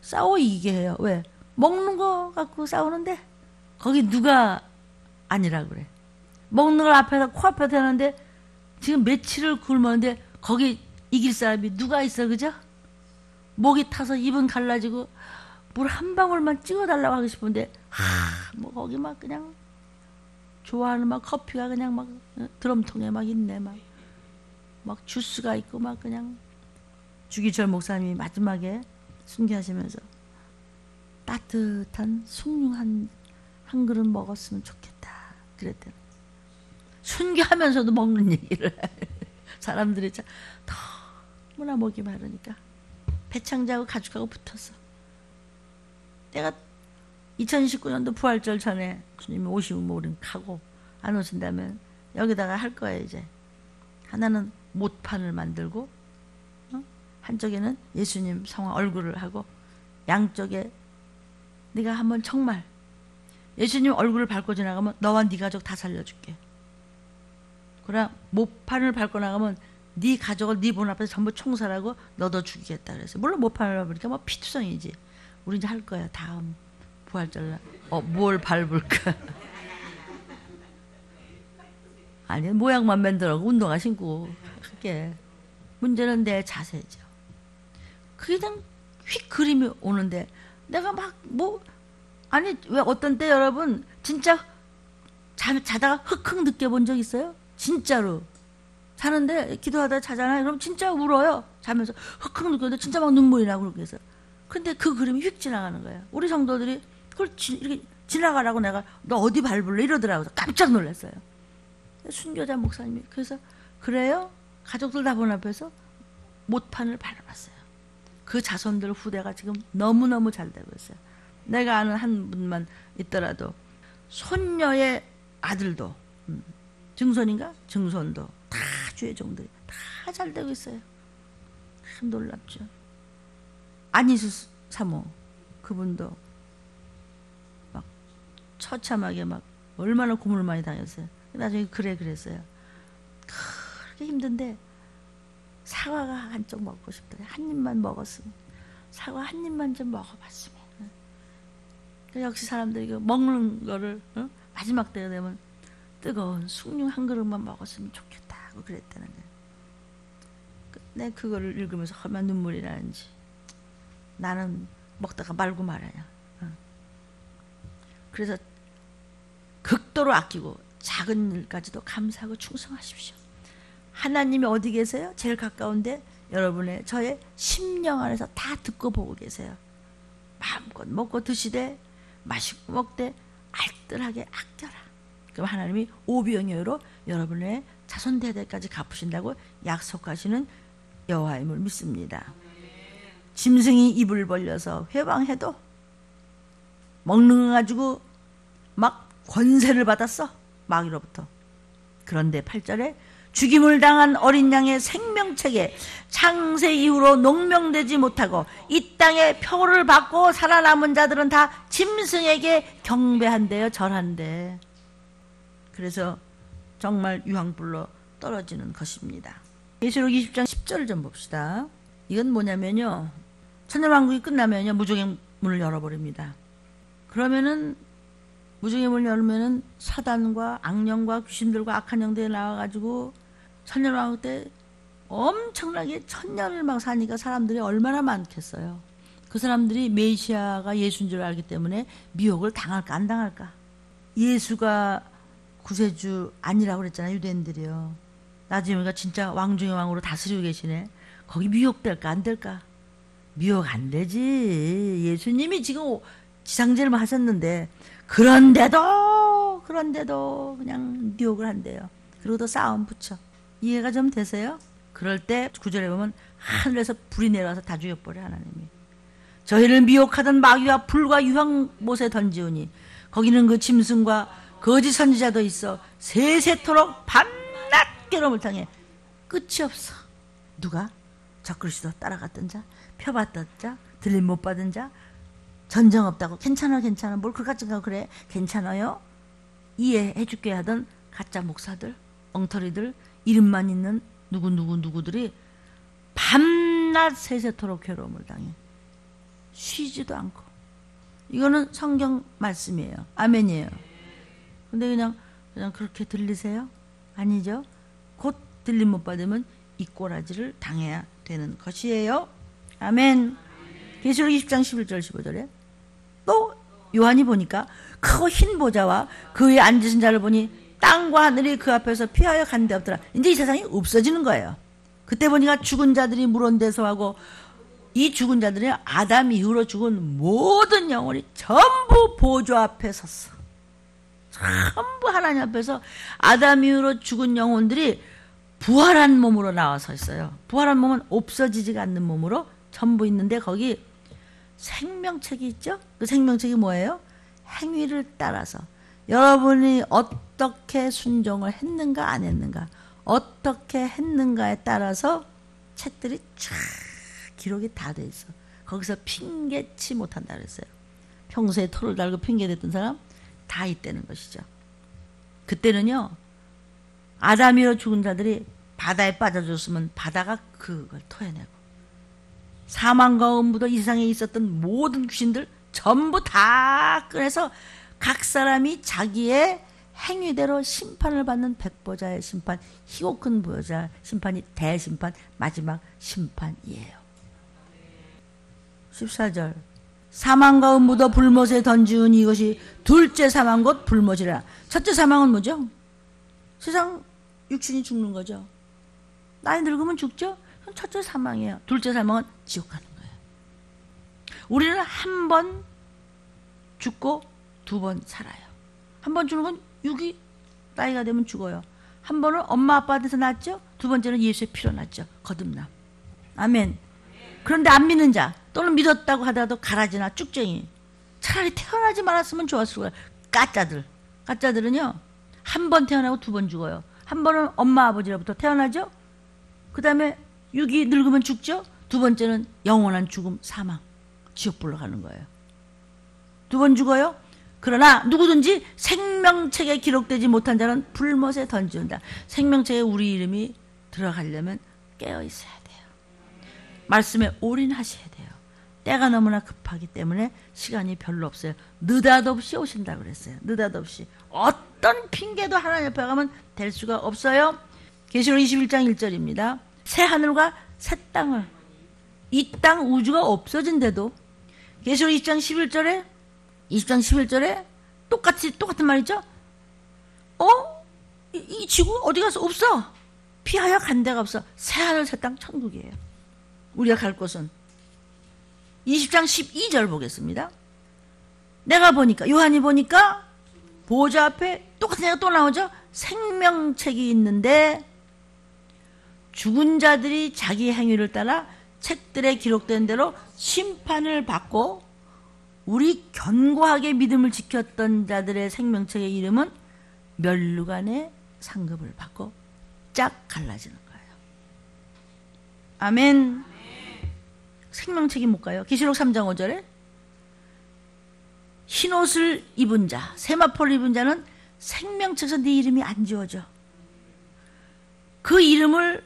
싸워 이기게 해요. 왜? 먹는 거 갖고 싸우는데 거기 누가 아니라 그래. 먹는 걸 앞에서 코앞에 대는데 지금 며칠을 굶었는데 거기 이길 사람이 누가 있어, 그죠? 목이 타서 입은 갈라지고 물 한 방울만 찍어달라고 하고 싶은데 뭐 거기 막 그냥 좋아하는 막 커피가 그냥 막 드럼통에 막 있네. 막 주스가 있고 막 그냥 주기철 목사님이 마지막에 순교하시면서 따뜻한 숭늉 한 그릇 먹었으면 좋겠다 그랬대요. 순교하면서도 먹는 얘기를 사람들이 참 너무나 목이 마르니까 배창자하고 가족하고 붙었어. 내가 2019년도 부활절 전에 주님이 오시면 뭐 우린 가고 안 오신다면 여기다가 할 거예요. 이제 하나는 못판을 만들고 한쪽에는 예수님 성화 얼굴을 하고 양쪽에 네가 한번 정말 예수님 얼굴을 밟고 지나가면 너와 네 가족 다 살려줄게. 그러나 못판을 밟고 나가면 네 가족을 네 본 앞에서 전부 총살하고 너도 죽이겠다 그랬어요. 물론 못판을 밟으니까 뭐 피투성이지. 우리 이제 할 거야. 다음 부활절날 뭘 밟을까? 아니 모양만 만들어고 운동화 신고 그게 문제는 내 자세죠. 그게 그냥 휙 그림이 오는데 내가 막 아니 왜 어떤 때 여러분 진짜 자다가 흑흑 느껴본 적 있어요? 진짜로 자는데 기도하다가 자잖아요. 그럼 진짜 울어요. 자면서 흑흑 느꼈는데 진짜 막 눈물이 나고 그렇게 해서. 근데 그 그림이 휙 지나가는 거예요. 우리 성도들이 그걸 이렇게 지나가라고 내가 너 어디 밟을래 이러더라고요. 깜짝 놀랐어요. 순교자 목사님이 그래서 그래요? 가족들 다 본 앞에서 못판을 밟아봤어요. 그 자손들 후대가 지금 너무너무 잘 되고 있어요. 내가 아는 한 분만 있더라도 손녀의 아들도 증손인가? 증손도 다 주의 종들이 다 잘 되고 있어요. 참 놀랍죠. 안희수 사모 그분도 막 처참하게 막 얼마나 고문을 많이 당했어요. 나중에 그랬어요. 그렇게 힘든데 사과가 한쪽 먹고 싶더래. 한 입만 먹었으면 사과 한 입만 좀 먹어봤으면. 역시 사람들이 먹는 거를 마지막 때가 되면 뜨거운 숭늉 한 그릇만 먹었으면 좋겠다고 그랬다는데 내 그거를 읽으면서 얼마나 눈물이 나는지. 나는 먹다가 말고 말아요. 그래서 극도로 아끼고 작은 일까지도 감사하고 충성하십시오. 하나님이 어디 계세요? 제일 가까운데 여러분의 저의 심령 안에서 다 듣고 보고 계세요. 마음껏 먹고 드시되 마시고 먹되 알뜰하게 아껴라. 그럼 하나님이 오병이어로 여러분의 자손 대대까지 갚으신다고 약속하시는 여호와임을 믿습니다. 짐승이 입을 벌려서 회방해도 먹는 거 가지고 막 권세를 받았어. 마귀로부터. 그런데 8절에 죽임을 당한 어린 양의 생명책에 창세 이후로 농명되지 못하고 이 땅에 표를 받고 살아남은 자들은 다 짐승에게 경배한대요. 절한대. 그래서 정말 유황불로 떨어지는 것입니다. 계시록 20장 10절을 좀 봅시다. 이건 뭐냐면요. 천년왕국이 끝나면요. 무적의 문을 열어버립니다. 그러면은 무적의 문을 열면은 사단과 악령과 귀신들과 악한 영들이 나와가지고 천년왕국 때 엄청나게 천년을 막 사니까 사람들이 얼마나 많겠어요. 그 사람들이 메시아가 예수인 줄 알기 때문에 미혹을 당할까 안 당할까. 예수가 구세주 아니라고 그랬잖아요. 유대인들이요. 나중에 우리가 진짜 왕 중의 왕으로 다스리고 계시네. 거기 미혹될까 안 될까? 미혹 안 되지. 예수님이 지금 지상죄를 하셨는데 그런데도 그냥 유혹을 한대요. 그리고도 싸움 붙여. 이해가 좀 되세요? 그럴 때 구절에 보면 하늘에서 불이 내려와서 다 죽여버려 하나님이. 저희를 미혹하던 마귀와 불과 유황못에 던지우니 거기는 그 짐승과 거짓 선지자도 있어 세세토록 밤낮 괴로움을 당해 끝이 없어. 누가? 적그리스도 따라갔던 자, 펴봤던 자, 들림 못 받은 자, 전정 없다고 괜찮아 뭘 그까짓 거 그래 괜찮아요? 이해해 줄게 하던 가짜 목사들, 엉터리들, 이름만 있는 누구들이 밤낮 세세토록 괴로움을 당해 쉬지도 않고. 이거는 성경 말씀이에요. 아멘이에요. 근데 그냥 그렇게 들리세요? 아니죠. 곧 들림 못 받으면 이 꼬라지를 당해야 되는 것이에요. 아멘. 계시록 20장 11절 15절에 또 요한이 보니까 크고 흰 보좌와 그 위에 앉으신 자를 보니 땅과 하늘이 그 앞에서 피하여 간 데 없더라. 이제 이 세상이 없어지는 거예요. 그때 보니까 죽은 자들이 물온 데서 하고 이 죽은 자들이 아담 이후로 죽은 모든 영혼이 전부 보좌 앞에 섰어. 전부 하나님 앞에서 아담 이후로 죽은 영혼들이 부활한 몸으로 나와서 있어요. 부활한 몸은 없어지지가 않는 몸으로 전부 있는데 거기 생명책이 있죠? 그 생명책이 뭐예요? 행위를 따라서 여러분이 어떻게 순종을 했는가 안 했는가, 어떻게 했는가에 따라서 책들이 쫙 기록이 다 돼 있어. 거기서 핑계치 못한다 그랬어요. 평소에 토를 달고 핑계댔던 사람 다 있다는 것이죠. 그때는요, 아담이로 죽은 자들이 바다에 빠져줬으면 바다가 그걸 토해내고, 사망과 음부도 이 세상에 있었던 모든 귀신들 전부 다 꺼내서 각 사람이 자기의 행위대로 심판을 받는 백보자의 심판, 희고 큰 보자 심판이 대심판, 마지막 심판이에요. 14절 사망과 음부도 불못에 던지운 이것이 둘째 사망 곧 불못이라. 첫째 사망은 뭐죠? 세상 육신이 죽는 거죠. 나이 늙으면 죽죠? 그럼 첫째 사망이에요. 둘째 사망은 지옥 가는 거예요. 우리는 한 번 죽고 두 번 살아요. 한 번 죽는 건 육이 나이가 되면 죽어요. 한 번은 엄마 아빠한테서 났죠. 두 번째는 예수의 피로 났죠. 거듭남. 아멘. 그런데 안 믿는 자 또는 믿었다고 하더라도 가라지나 쭉쟁이, 차라리 태어나지 말았으면 좋았을 거예요. 가짜들은요 한 번 태어나고 두 번 죽어요. 한 번은 엄마 아버지로부터 태어나죠. 그 다음에 육이 늙으면 죽죠. 두 번째는 영원한 죽음, 사망, 지옥불로 가는 거예요. 두 번 죽어요. 그러나 누구든지 생명책에 기록되지 못한 자는 불못에 던지운다. 생명책에 우리 이름이 들어가려면 깨어 있어야 돼요. 말씀에 올인하셔야 돼요. 때가 너무나 급하기 때문에 시간이 별로 없어요. 느닷없이 오신다고 그랬어요. 느닷없이. 어떤 핑계도 하나님 옆에 가면 될 수가 없어요. 계시록 21장 1절입니다. 새 하늘과 새 땅을, 이 땅 우주가 없어진데도 계시록 20장 11절에 똑같은 말이죠. 이 지구 어디 가서 없어. 피하여 간 데가 없어. 새 하늘 새 땅 천국이에요. 우리가 갈 곳은 20장 12절 보겠습니다. 내가 보니까, 요한이 보니까 보좌 앞에 똑같은 얘기가 또 나오죠. 생명책이 있는데 죽은 자들이 자기 행위를 따라 책들에 기록된 대로 심판을 받고, 우리 견고하게 믿음을 지켰던 자들의 생명책의 이름은 멸류관의 상급을 받고 쫙 갈라지는 거예요. 아멘. 생명책이 뭘까요? 계시록 3장 5절에 흰옷을 입은 자, 세마포를 입은 자는 생명책에서 네 이름이 안 지워져. 그 이름을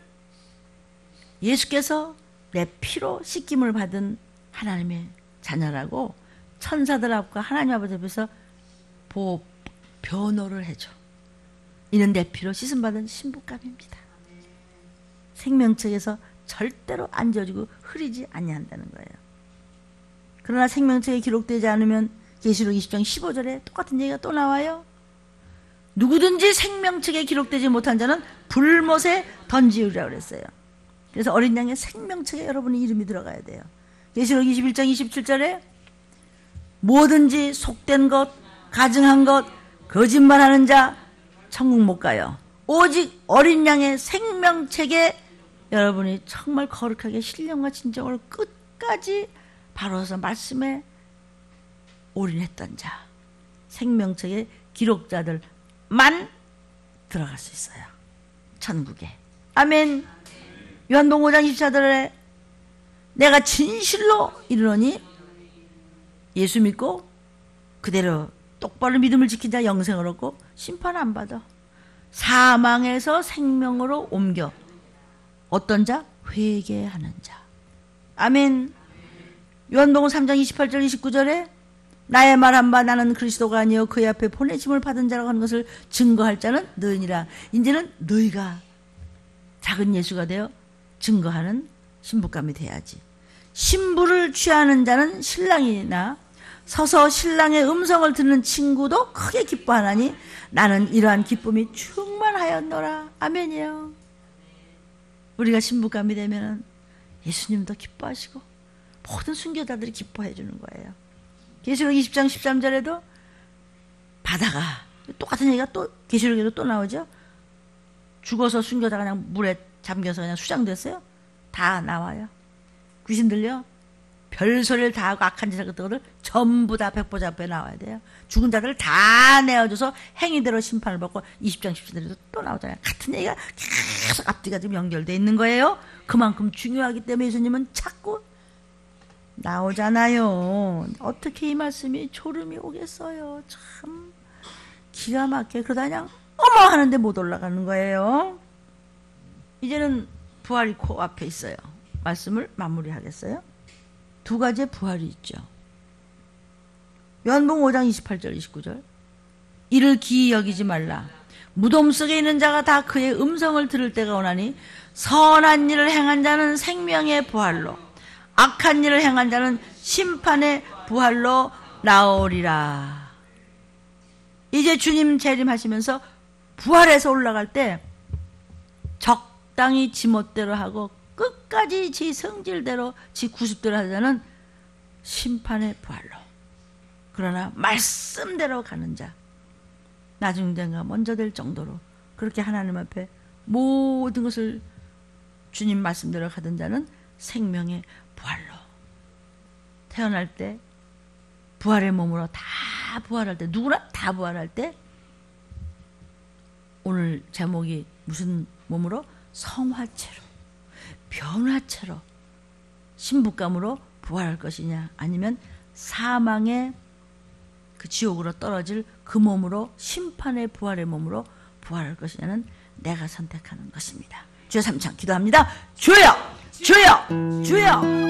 예수께서 내 피로 씻김을 받은 하나님의 자녀라고 천사들 앞과 하나님 아버지 앞에서 변호를 해줘. 이는 내 피로 씻음받은 신부감입니다. 생명책에서 절대로 안 지워지고 흐리지 아니한다는 거예요. 그러나 생명책에 기록되지 않으면 계시록 20장 15절에 똑같은 얘기가 또 나와요. 누구든지 생명책에 기록되지 못한 자는 불못에 던지우리라고 그랬어요. 그래서 어린 양의 생명책에 여러분의 이름이 들어가야 돼요. 계시록 21장 27절에 뭐든지 속된 것, 가증한 것, 거짓말하는 자 천국 못 가요. 오직 어린 양의 생명책에 여러분이 정말 거룩하게 신령과 진정으로 끝까지 바로서 말씀에 올인했던 자, 생명책의 기록자들만 들어갈 수 있어요. 천국에. 아멘. 요한복음 5장 24절에 내가 진실로 이르노니 예수 믿고 그대로 똑바로 믿음을 지킨 자 영생을 얻고 심판 안 받아. 사망에서 생명으로 옮겨. 어떤 자? 회개하는 자. 아멘. 요한복음 3장 28절 29절에 나의 말한 바 나는 그리스도가 아니요 그의 앞에 보내심을 받은 자라고 하는 것을 증거할 자는 너희니라. 이제는 너희가 작은 예수가 되어 증거하는 신부감이 돼야지. 신부를 취하는 자는 신랑이나 서서 신랑의 음성을 듣는 친구도 크게 기뻐하나니 나는 이러한 기쁨이 충만하였노라. 아멘이요. 우리가 신부감이 되면 예수님도 기뻐하시고 모든 순교자들이 기뻐해 주는 거예요. 계시록 20장 13절에도 바다가 똑같은 얘기가 또 계시록에도 또 나오죠. 죽어서 순교자가 그냥 물에 잠겨서 그냥 수장됐어요. 다 나와요. 귀신들요. 별소리를 다 하고 악한 짓을 것들 전부 다 백보자 앞에 나와야 돼요. 죽은 자들을 다 내어줘서 행위대로 심판을 받고 20장 17절에도 또 나오잖아요. 같은 얘기가 계속 앞뒤가 지금 연결되어 있는 거예요. 그만큼 중요하기 때문에 예수님은 자꾸 나오잖아요. 어떻게 이 말씀이 졸음이 오겠어요. 참 기가 막혀. 그러다 그냥 어머 하는데 못 올라가는 거예요. 이제는 부활이 코앞에 있어요. 말씀을 마무리하겠어요. 두 가지의 부활이 있죠. 요한복음 5장 28절 29절 이를 기이 여기지 말라. 무덤 속에 있는 자가 다 그의 음성을 들을 때가 오나니 선한 일을 행한 자는 생명의 부활로 악한 일을 행한 자는 심판의 부활로 나오리라. 이제 주님 재림하시면서 부활해서 올라갈 때 적당히 지멋대로 하고 끝까지 지 성질대로 지 구습대로 하자는 심판의 부활로. 그러나 말씀대로 가는 자, 나중 된가 먼저 될 정도로 그렇게 하나님 앞에 모든 것을 주님 말씀대로 가던 자는 생명의 부활로. 태어날 때 부활의 몸으로 다 부활할 때, 누구나 다 부활할 때, 오늘 제목이 무슨 몸으로? 성화체로, 변화체로, 신부감으로 부활할 것이냐, 아니면 사망의 그 지옥으로 떨어질 그 몸으로, 심판의 부활의 몸으로 부활할 것이냐는 내가 선택하는 것입니다. 주여 삼창 기도합니다. 주여, 주여, 주여.